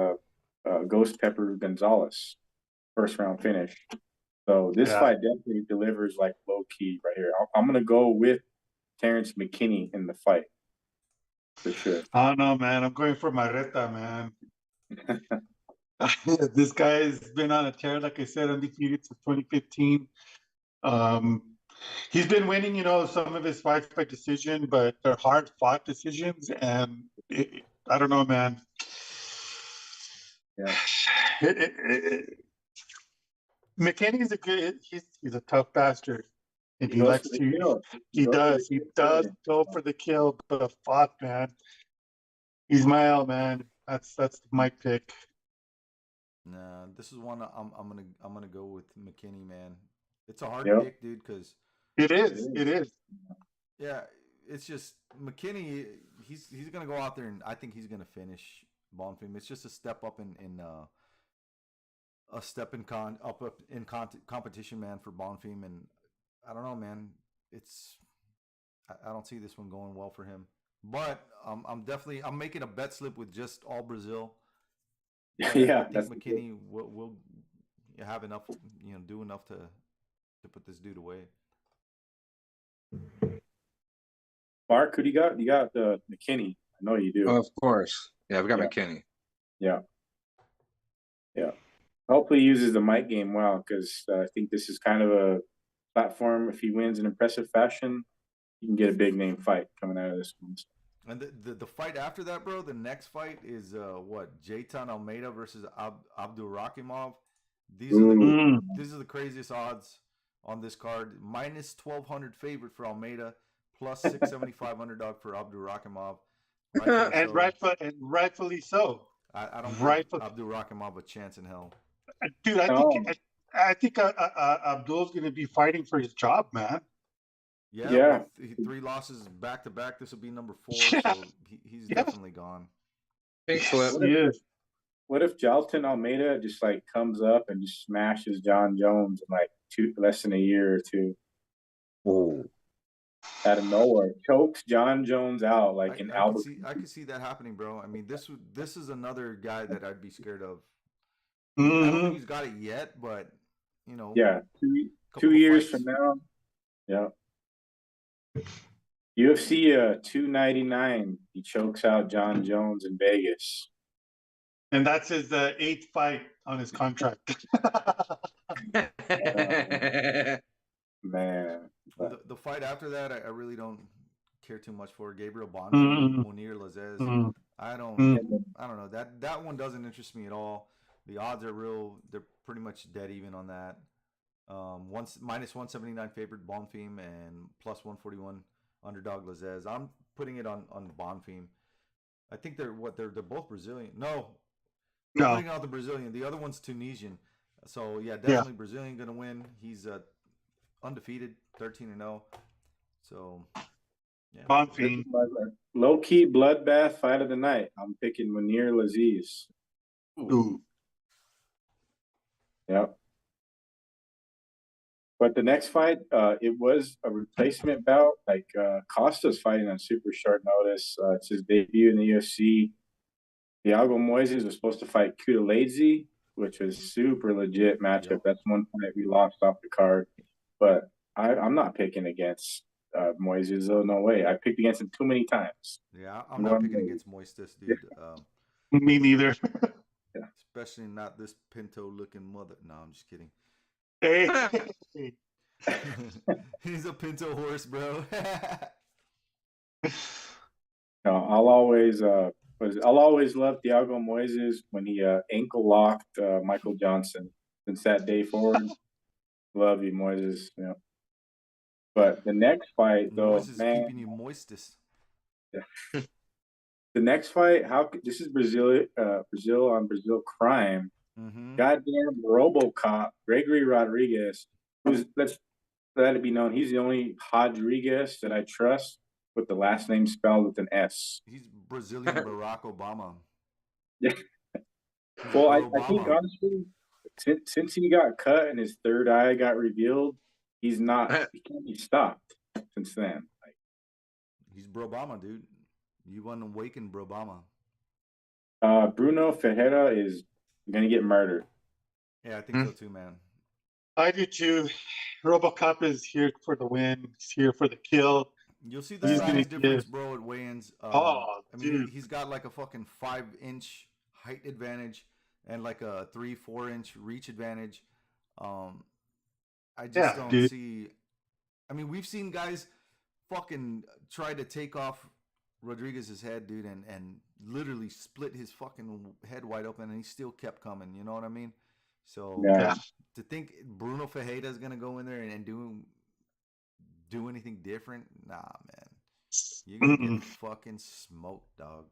Ghost Pepper Gonzalez, first round finish. So this fight definitely delivers like low key right here. I'm gonna go with Terrence McKinney in the fight. For sure. I don't know, man. I'm going for Marreta, man. This guy has been on a tear, like I said, undefeated since 2015. He's been winning, some of his fights by decision, but they're hard-fought decisions, and I don't know, man. Yeah. McKinney's he's a tough bastard. And he does go for the kill, but fuck, man. Ismail, man. That's my pick. Nah, this is one I'm gonna go with McKinney, man. It's a hard pick, dude, because it is. Yeah, it's just McKinney. He's gonna go out there and I think he's gonna finish Bonfim. It's just a step up in competition, man, for Bonfim, and I don't know, man. I don't see this one going well for him. But I'm making a bet slip with just all Brazil. Yeah, I think McKinney will have enough, do enough to put this dude away. Mark, who do you got? You got McKinney. I know you do. Oh, of course. Yeah, we got McKinney. Yeah. Hopefully he uses the mic game well because I think this is kind of a platform. If he wins in impressive fashion, you can get a big name fight coming out of this one. And the fight after that, bro, the next fight is Jaitan Almeida versus Abdurakhimov. These are the craziest odds on this card. Minus 1,200 favorite for Almeida, plus 675 underdog for Abdurakhimov. Rightfully so. I don't give Abdurakhimov a chance in hell. Dude, I think Abdul's going to be fighting for his job, man. Yeah. 3 losses back to back. This will be number 4, so he's definitely gone. Pink slip. What if Jalton Almeida just like comes up and just smashes John Jones in like less than a year or two? Oh. Out of nowhere, chokes John Jones out like an Albert. I could see that happening, bro. I mean, this is another guy that I'd be scared of. Mm-hmm. I don't think he's got it yet, but Yeah, 2 years from now. Yeah. UFC 299. He chokes out John Jones in Vegas. And that's his 8th fight on his contract. Man. The fight after that, I really don't care too much for. Gabriel Bonfim, Munir Lazez. I don't know. That one doesn't interest me at all. The odds are real. They're pretty much dead even on that. Minus 179 favorite Bonfim and plus 141 underdog Lazez. I'm putting it on Bonfim. I think they're both Brazilian. No. Putting out the Brazilian. The other one's Tunisian. So yeah, definitely Brazilian gonna win. He's undefeated, 13-0. So yeah, Bonfim. Low key bloodbath fight of the night. I'm picking Munir Laziz. Ooh. Yep. But the next fight, it was a replacement bout. Like Costa's fighting on super short notice. It's his debut in the UFC. Thiago Moises was supposed to fight Kutateladze, which was super legit matchup. Yep. That's one fight we lost off the card. But I'm not picking against Moises. Oh, no way. I picked against him too many times. yeah, I'm not picking against Moistis, dude. Me neither. Especially not this Pinto-looking mother. No, I'm just kidding. Hey. He's a Pinto horse, bro. No, I'll always love Thiago Moises when he ankle locked Michael Johnson. Since that day forward, love you, Moises. You know. But the next fight, though, Moises is man, keeping you moistest. the next fight, this is Brazil on Brazil crime. Mm-hmm. Goddamn RoboCop, Gregory Rodriguez, who's let's let it be known, he's the only Rodriguez that I trust with the last name spelled with an S. He's Brazilian Barack Obama. Yeah. He's Well, I Obama. think honestly, since he got cut and his third eye got revealed, he can't be stopped since then. Like, he's Brobama, dude. You want to awaken Brobama. Bruno Ferreira is gonna get murdered. Yeah, I think so too, man. I do too. RoboCop is here for the win. He's here for the kill. You'll see the He's size gonna difference, give- bro, at weigh-ins. Oh, I mean, dude. he's got like a fucking 5-inch height advantage and like a 3-4 inch reach advantage. I just don't dude. see. I mean, we've seen guys fucking try to take off Rodriguez's head, dude, and literally split his fucking head wide open, and he still kept coming. You know what I mean? So Yeah. to think Bruno Ferreira is gonna go in there and do anything different, nah, man. You're gonna get fucking smoked, dog.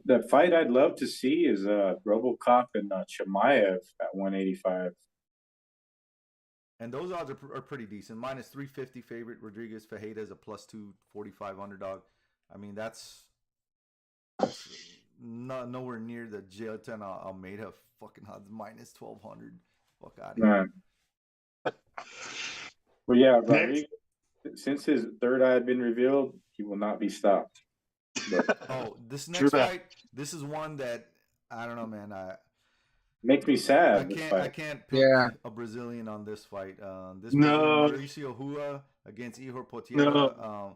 The fight I'd love to see is RoboCop and Chimaev at 185. And those odds are pretty decent. Minus 350 favorite. Rodriguez Ferreira is a plus 245 underdog. I mean, that's nowhere near the J10 Almeida fucking odds minus 1200. Fuck out of here. Well, yeah, Rodriguez, since his third eye had been revealed, he will not be stopped. Oh, this next fight, this is one that I don't know, man. Makes me sad. I can't pick a Brazilian on this fight. This Mauricio Hua against Ihor Potieria.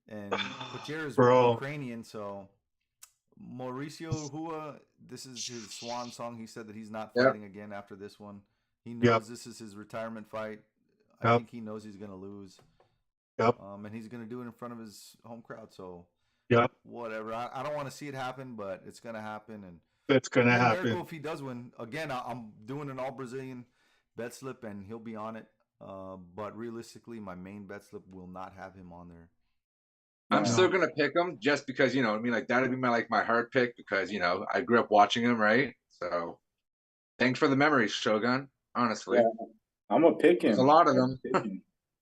And Potieria is Ukrainian, so Mauricio Hua, this is his swan song. He said that he's not fighting again after this one. He knows this is his retirement fight. I think he knows he's going to lose. And he's going to do it in front of his home crowd. So whatever. I don't want to see it happen, but it's going to happen. And it's going to happen. Miracle if he does win. Again, I'm doing an all Brazilian bet slip, and he'll be on it. But realistically, my main bet slip will not have him on there. I'm still gonna pick him just because, you know, I mean, like that'd be my heart pick because, you know, I grew up watching him, right? So thanks for the memories, Shogun. Honestly, I'm gonna pick him. There's a lot of them.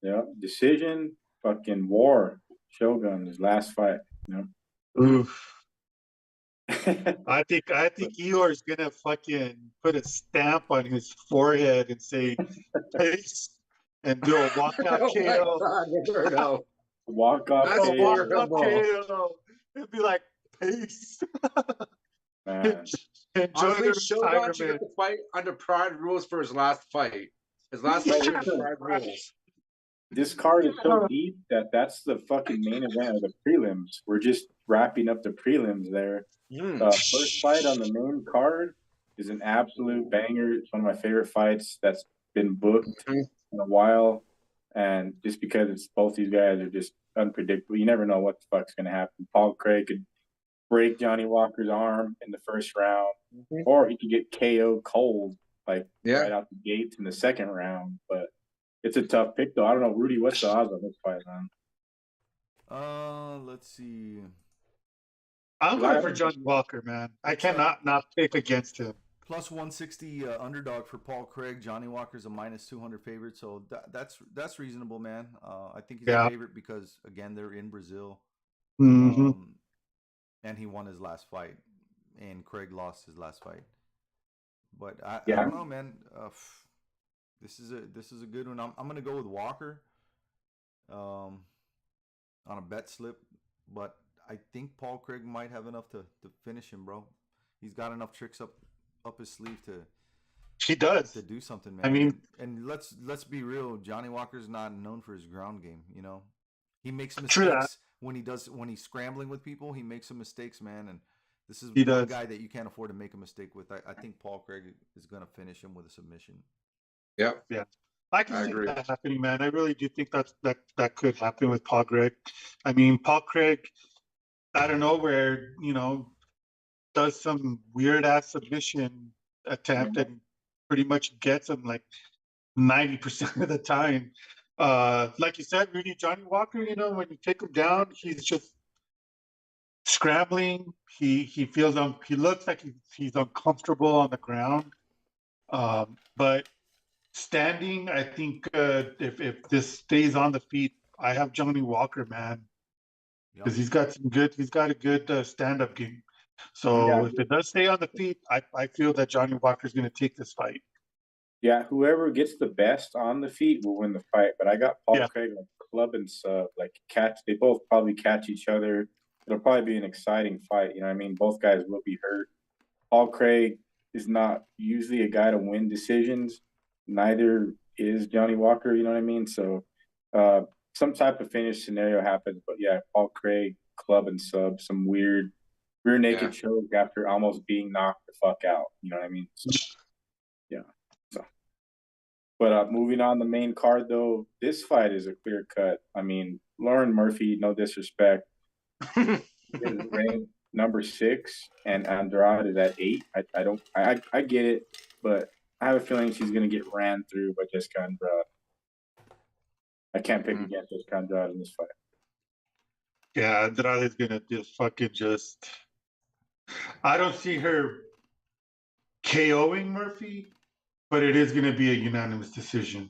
Yeah, decision, fucking war, Shogun, his last fight. You know? Oof. I think Eeyore's gonna fucking put a stamp on his forehead and say "Peace" and do a walkout KO. Walk off KO. It'd be like peace. Man. Honestly, Shogun should get the fight under Pride rules for his last fight. His last fight under Pride rules. This card is so deep that's the fucking main event of the prelims. We're just wrapping up the prelims there. First fight on the main card is an absolute banger. It's one of my favorite fights that's been booked in a while. And just because it's both these guys are just unpredictable, you never know what the fuck's gonna happen. Paul Craig could break Johnny Walker's arm in the first round, or he could get KO cold, right out the gates in the second round. But it's a tough pick, though. I don't know, Rudy. What's the odds on this fight, man? Let's see. I'm going for Johnny Walker, man. I cannot not pick against him. Plus 160 underdog for Paul Craig. Johnny Walker's a minus 200 favorite, so that's reasonable, man. I think he's Yeah. a favorite because again they're in Brazil, Mm-hmm. and he won his last fight, and Craig lost his last fight. But I Yeah. don't know, man. This is a good one. I'm gonna go with Walker, on a bet slip, but I think Paul Craig might have enough to finish him, bro. He's got enough tricks up his sleeve He does. to do something, man. I mean, and let's be real. Johnny Walker's not known for his ground game. You know, he makes True that. mistakes when he's scrambling with people. He makes some mistakes, man. And this is He one does. guy that you can't afford to make a mistake with. I think Paul Craig is gonna finish him with a submission. Yep. I can I see agree. that happening, man. I really do think that could happen with Paul Craig. I mean, Paul Craig, out of nowhere, does some weird ass submission attempt and pretty much gets him like 90% of the time. Like you said, Rudy, Johnny Walker, when you take him down, he's just scrambling. He feels he looks like he's uncomfortable on the ground. But standing, I think if this stays on the feet, I have Johnny Walker, man, because he's got a good stand-up game. So Yeah. if it does stay on the feet, I feel that Johnny Walker's going to take this fight. Yeah, whoever gets the best on the feet will win the fight. But I got Paul Yeah. Craig like club and sub, like catch. They both probably catch each other. It'll probably be an exciting fight. You know what I mean? Both guys will be hurt. Paul Craig is not usually a guy to win decisions. Neither is Johnny Walker. You know what I mean? So some type of finish scenario happens. But yeah, Paul Craig club and sub, some weird rear naked choke after almost being knocked the fuck out. You know what I mean? So, yeah. But moving on the main card, though, this fight is a clear cut. I mean, Lauren Murphy, no disrespect, is ranked number 6, and Andrade is at 8. I get it, but I have a feeling she's going to get ran through by Jessica Andrade. I can't pick against Jessica Andrade in this fight. Yeah, Andrade's going to I don't see her KOing Murphy, but it is going to be a unanimous decision.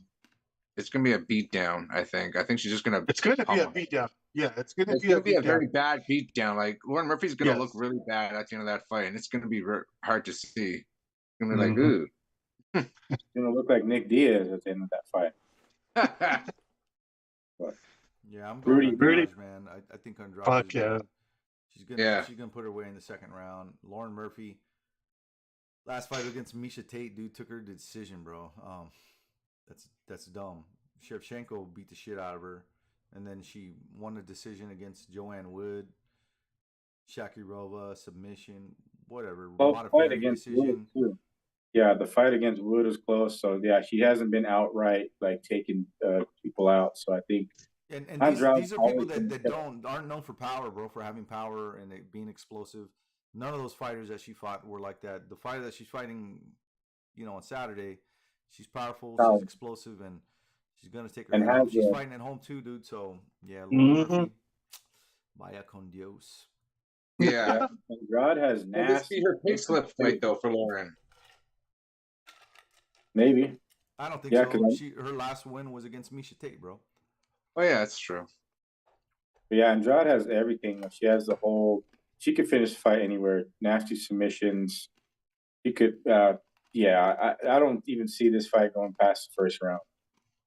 It's gonna be a beatdown. I think she's just gonna. It's going to be a beatdown. Yeah, it's going to It's be gonna a be a beatdown. very bad beatdown. Like Lauren Murphy's gonna Yes. look really bad at the end of that fight, and it's gonna be hard to see. It's gonna be like, Mhm. ooh. It's going to look like Nick Diaz at the end of that fight. Yeah, I'm going Rudy. Andrade, man. I think Andrade. Fuck yeah. She's gonna put her away in the second round. Lauren Murphy, last fight against Misha Tate, dude took her decision, bro. That's dumb. Shevchenko beat the shit out of her, and then she won a decision against Joanne Wood. Shakirova submission, whatever. Fight against Wood too. Yeah, the fight against Wood is close. So yeah, she hasn't been outright like taking people out. So I think. And these are people that aren't known for power, bro, for having power and being explosive. None of those fighters that she fought were like that. The fighter that she's fighting, on Saturday, she's powerful, she's explosive, and she's gonna take her. And she's fighting at home too, dude. So yeah, Lauren Murphy, vaya con Dios. Yeah, Andrade has Will this be her pay slip fight though for Lauren? Maybe. I don't think so. Her last win was against Misha Tate, bro. Oh yeah, that's true. But yeah, Andrade has everything. She has the whole. She could finish the fight anywhere. Nasty submissions. She could. I don't even see this fight going past the first round.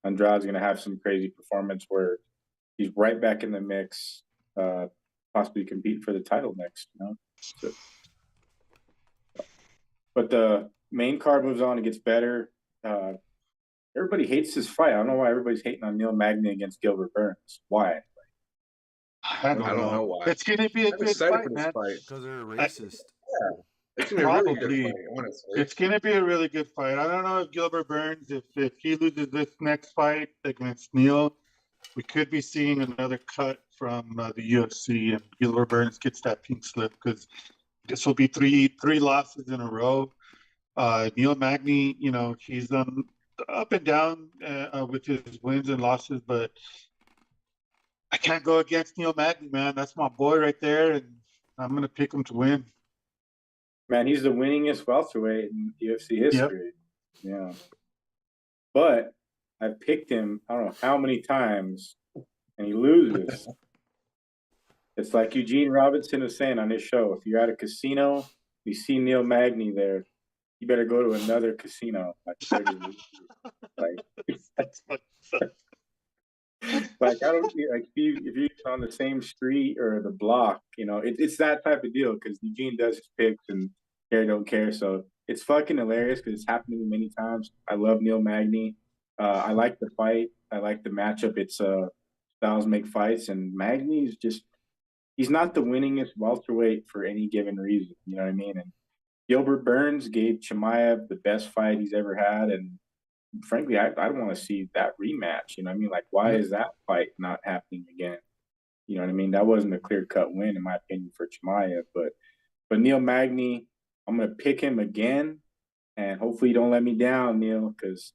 Andrade's going to have some crazy performance where he's right back in the mix, possibly compete for the title next. So, but the main card moves on. It gets better. Everybody hates this fight. I don't know why everybody's hating on Neil Magny against Gilbert Burns. Why? I don't know why. It's going to be a good fight, man. Because they're racist. It's gonna be a really good fight, honestly. It's going to be a really good fight. I don't know if Gilbert Burns, if he loses this next fight against Neil, we could be seeing another cut from the UFC, and Gilbert Burns gets that pink slip, because this will be three losses in a row. Neil Magny, he's up and down with his wins and losses, but I can't go against Neil Magny, man. That's my boy right there, and I'm going to pick him to win. Man, he's the winningest welterweight in UFC history. Yeah. But I've picked him, I don't know how many times, and he loses. It's like Eugene Robinson was saying on his show, if you're at a casino, you see Neil Magny there, you better go to another casino. Like like I don't like if you're on the same street or the block, you know, it's that type of deal because Eugene does his picks and Gary don't care. So it's fucking hilarious because it's happened to me many times. I love Neil Magny. I like the fight. I like the matchup. It's styles make fights, and Magny is just he's not the winningest welterweight for any given reason. You know what I mean? And Gilbert Burns gave Chimaev the best fight he's ever had, and frankly, I don't want to see that rematch. You know what I mean? Like, why is that fight not happening again? You know what I mean? That wasn't a clear-cut win, in my opinion, for Chimaev. But Neil Magny, I'm going to pick him again, and hopefully you don't let me down, Neil, because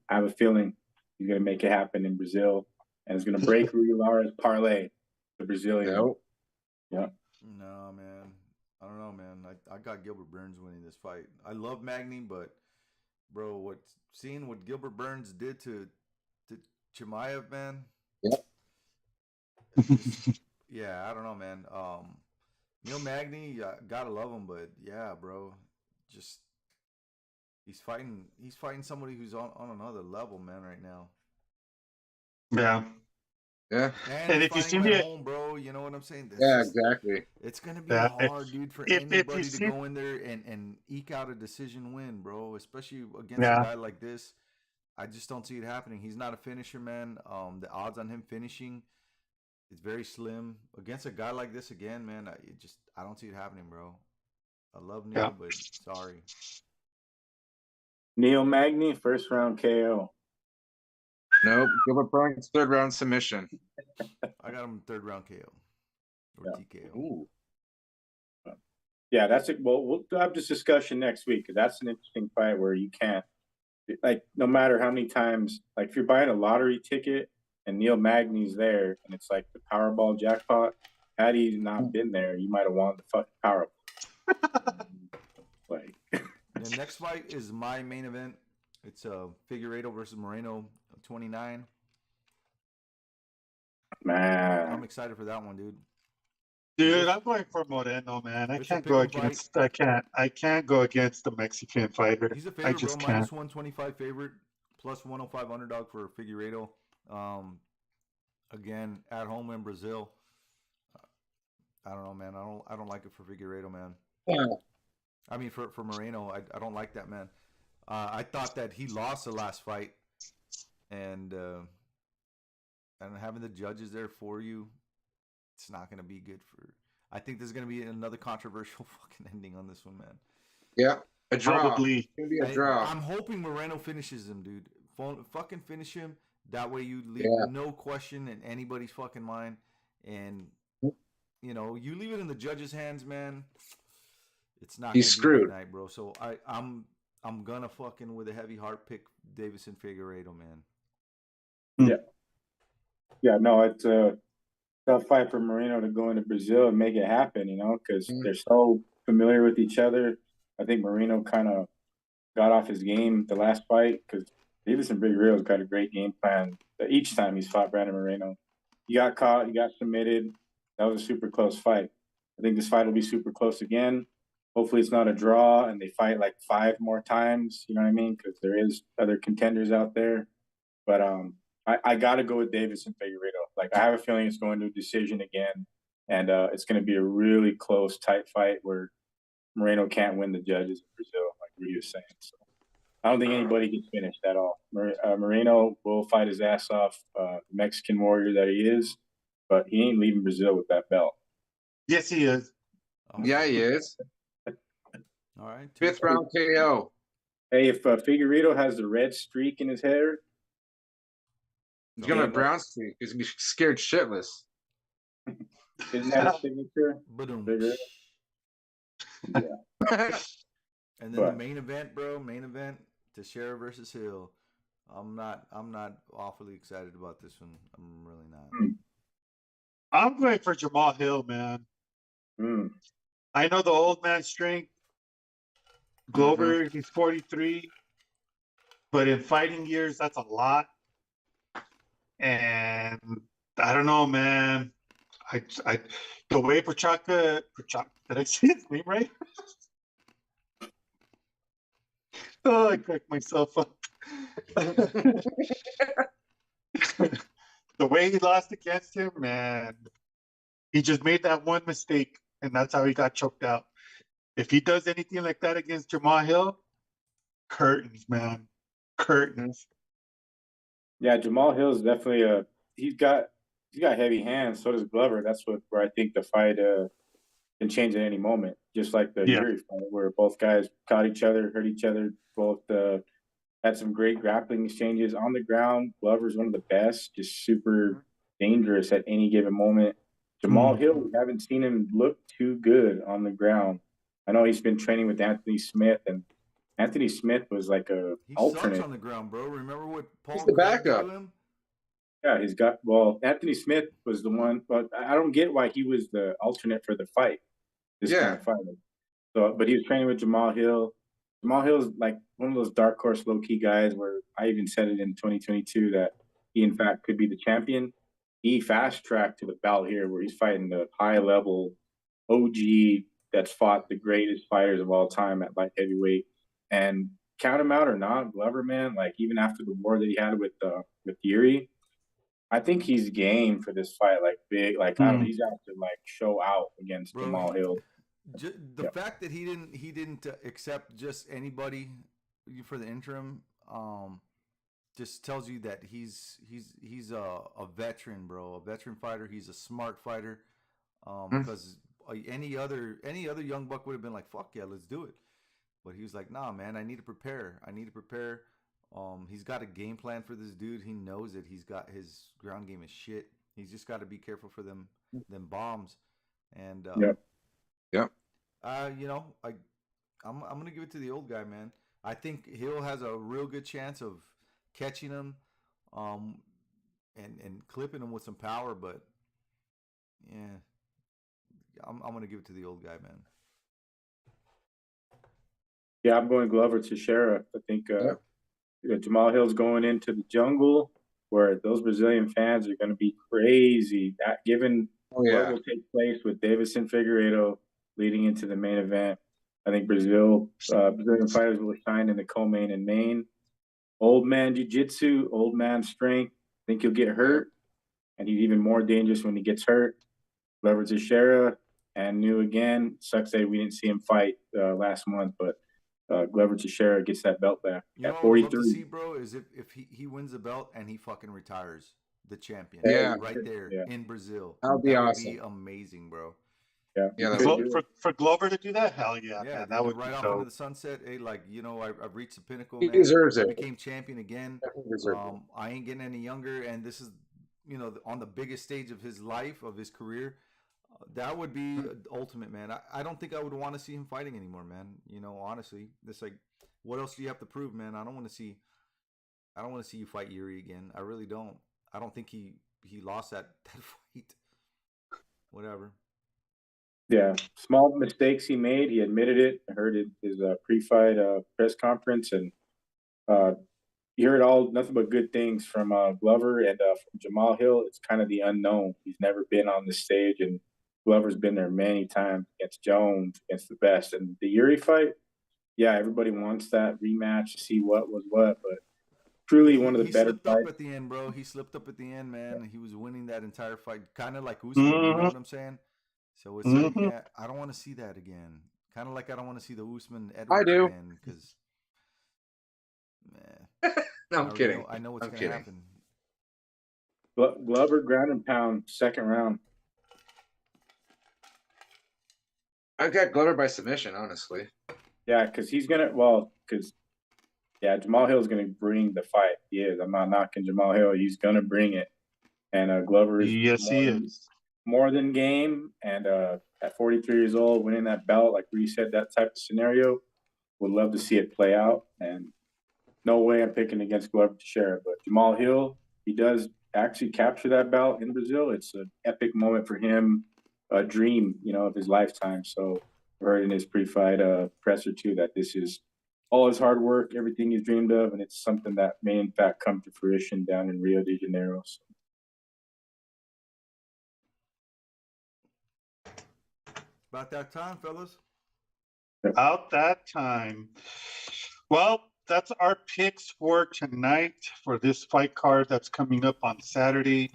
I have a feeling he's going to make it happen in Brazil, and it's going to break Rui Lara's parlay, the Brazilian. Nope. Yeah. No, man. I don't know, man. I got Gilbert Burns winning this fight. I love Magny, but bro, seeing what Gilbert Burns did to Chimaev, man. Yep. Yeah, I don't know, man. Neil Magny, gotta love him, but yeah, bro, just he's fighting somebody who's on another level, man, right now. Yeah. Yeah. And if you fighting see at me, home, bro, you know what I'm saying? Yeah, exactly. It's gonna be Yeah, hard, dude, for if anybody you to see, go in there and eke out a decision win, bro. Especially against a yeah, guy like this. I just don't see it happening. He's not a finisher, man. The odds on him finishing is very slim against a guy like this again, man. I don't see it happening, bro. I love Neil, yeah. but sorry. Neil Magny, first round KO. Nope. Gilbert Burns, third round submission. I got him third round KO or Yeah. TKO. Ooh. Yeah, that's it. Well, we'll have this discussion next week because that's an interesting fight where you can't, like, no matter how many times, like, if you're buying a lottery ticket and Neil Magny's there and it's like the Powerball jackpot, had he not been there, you might have won the fucking Powerball. Like, The next fight is my main event. It's Figueiredo versus Moreno 29. man, I'm excited for that one, dude. Dude, I'm going for Moreno, man. It's a pick 'em I can't go against the Mexican fighter. He's a I favorite, just bro. can't. Minus 125 favorite, plus 105 underdog for Figueiredo. Again, at home in Brazil. I don't know, man. I don't like it for Figueiredo, man. Yeah. I mean, for Moreno, I don't like that, man. I thought that he lost the last fight, and having the judges there for you, it's not going to be good for. I think there's going to be another controversial fucking ending on this one, man. Yeah. A draw. Probably. It's gonna be a draw. I'm hoping Moreno finishes him, dude. Fucking finish him. That way you leave no question in anybody's fucking mind. And, you know, you leave it in the judge's hands, man. It's not He's gonna be a screwed. good night, bro. So I'm gonna fucking with a heavy heart pick Davison Figueiredo, man. yeah, no, it's a tough fight for Moreno to go into Brazil and make it happen, you know, because they're so familiar with each other. I think Moreno kind of got off his game the last fight because Davison Figueiredo's got a great game plan each time he's fought Brandon Moreno. He got caught, he got submitted. That was a super close fight. I think this fight will be super close again. Hopefully it's not a draw and they fight like 5 more times, you know what I mean? Because there is other contenders out there. But I got to go with Davison Figueiredo. Like, I have a feeling it's going to a decision again. And it's going to be a really close, tight fight where Moreno can't win the judges in Brazil, like Rudy was saying. So I don't think anybody gets finished at all. Moreno will fight his ass off, Mexican warrior that he is, but he ain't leaving Brazil with that belt. Yes, he is. Yeah, he is. All right. Fifth round KO. Hey, if Figueiredo has the red streak in his hair, He's gonna have a brown streak. He's gonna be scared shitless. isn't that his signature? Boom. Figueiredo? Yeah. And then the main event, bro. Main event: Teixeira versus Hill. I'm not awfully excited about this one. I'm really not. I'm going for Jamal Hill, man. I know the old man strength. Glover, he's 43, but in fighting years, that's a lot. And I don't know, man. The way Prochaka, did I say his name right? Oh, I cracked myself up. The way he lost against him, man, he just made that one mistake, and that's how he got choked out. If he does anything like that against Jamal Hill, curtains, man, curtains. Yeah, Jamal Hill's definitely he's got heavy hands. So does Glover. That's where I think the fight can change at any moment. Just like the Yeah. Yuri fight, where both guys caught each other, hurt each other. Both had some great grappling exchanges on the ground. Glover's one of the best, just super dangerous at any given moment. Jamal Hill, we haven't seen him look too good on the ground. I know he's been training with Anthony Smith, and Anthony Smith was like a He alternate. sucks on the ground, bro. Remember what Paul He's the Craig did backup. to him? Yeah, Anthony Smith was the one, but I don't get why he was the alternate for the fight. This kind of fight. So, but he was training with Jamal Hill. Jamal Hill's like one of those dark horse low key guys where I even said it in 2022 that he in fact could be the champion. He fast tracked to the bout here where he's fighting the high level OG that's fought the greatest fighters of all time at light heavyweight. And count him out or not, Glover, man, like even after the war that he had with Yuri, I think he's game for this fight. Like big, like I don't know, he's out to like show out against Bro, Jamal Hill. The fact that he didn't accept just anybody for the interim, just tells you that he's a veteran, bro, a veteran fighter. He's a smart fighter. Because any other young buck would have been like, fuck yeah, let's do it. But he was like, nah, man, I need to prepare. He's got a game plan for this dude. He knows it. He's got his ground game is shit. He's just got to be careful for them bombs. And Yep. you know, I'm gonna give it to the old guy, man. I think Hill has a real good chance of catching him, and clipping him with some power. But yeah, I'm gonna give it to the old guy, man. Yeah, I'm going Glover to Sheriff. I think Jamal Hill's going into the jungle where those Brazilian fans are going to be crazy. That given what will take place with Davison Figueiredo leading into the main event, I think Brazilian fighters will shine in the co-main and main. Old man jiu-jitsu, old man strength. I think he'll get hurt, and he's even more dangerous when he gets hurt. Glover Teixeira and New again. Sucks that we didn't see him fight last month, but Glover Teixeira gets that belt back at 43. What I would love to see, bro, is if he wins the belt and he fucking retires the champion. Yeah. Right there in Brazil. That would be awesome. Would be amazing, bro. Yeah, that's For Glover to do that, hell yeah, Yeah, man, that would right be off so. into the sunset. Hey, like, you know, I've reached the pinnacle. He Man. deserves I it. became champion again. Definitely deserves it. I ain't getting any younger, and this is, you know, on the biggest stage of his life, of his career. That would be ultimate, man. I don't think I would want to see him fighting anymore, man. You know, honestly, it's like, what else do you have to prove, man? I don't want to see you fight Yuri again. I really don't. I don't think he lost that fight. Whatever. Yeah, small mistakes he made. He admitted it. I heard his pre-fight press conference, and you heard nothing but good things from Glover and from Jamal Hill. It's kind of the unknown. He's never been on the stage, and Glover's been there many times against Jones, against the best. And the Yuri fight, yeah, everybody wants that rematch to see what was what, but truly one of the better fights. He slipped up at the end, bro. He slipped up at the end, man. Yeah. He was winning that entire fight, kind of like Usman. You know what I'm saying? So it's like, yeah, I don't want to see that again. Kind of like I don't want to see the Usman Edwards again, because, man. No, I'm kidding. I know what's going to happen. Glover ground and pound, second round. I've got Glover by submission, honestly. Yeah, because Jamal Hill's going to bring the fight. He is. I'm not knocking Jamal Hill. He's going to bring it. And Glover is he is more than game. And at 43 years old, winning that belt, like we said, that type of scenario, would love to see it play out. And no way I'm picking against Glover Teixeira. But Jamal Hill, he does actually capture that belt in Brazil. It's an epic moment for him, a dream, of his lifetime. So heard in his pre-fight presser too that this is all his hard work, everything he's dreamed of, and it's something that may in fact come to fruition down in Rio de Janeiro. So. About that time, fellas. About that time. Well, that's our picks for tonight for this fight card that's coming up on Saturday.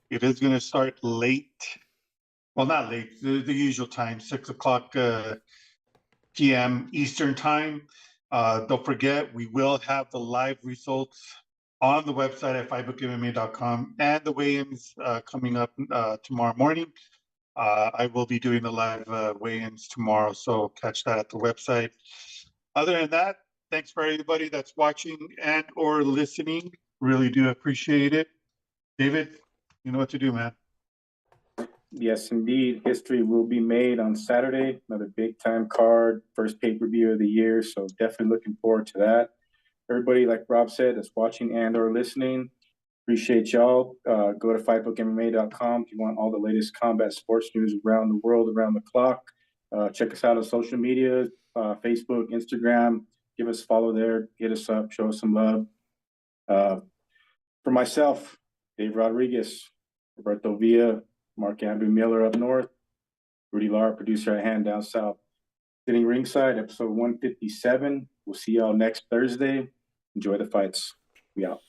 It is going to start late. Well, not late, the usual time, 6 o'clock p.m. Eastern time. Don't forget, we will have the live results on the website at fightbookmma.com and the weigh-ins coming up tomorrow morning. I will be doing the live weigh-ins tomorrow, so catch that at the website. Other than that, thanks for everybody that's watching and or listening. Really do appreciate it. David, you know what to do, man. Yes, indeed. History will be made on Saturday. Another big time card, first pay-per-view of the year. So definitely looking forward to that. Everybody, like Rob said, that's watching and or listening, appreciate y'all. Go to fightbookmma.com if you want all the latest combat sports news around the world, around the clock. Check us out on social media, Facebook, Instagram. Give us a follow there. Hit us up. Show us some love. For myself, Dave Rodriguez, Roberto Villa, Mark Andrew Miller up north, Rudy Lara, producer at hand down south. Sitting ringside, episode 157. We'll see y'all next Thursday. Enjoy the fights. We out.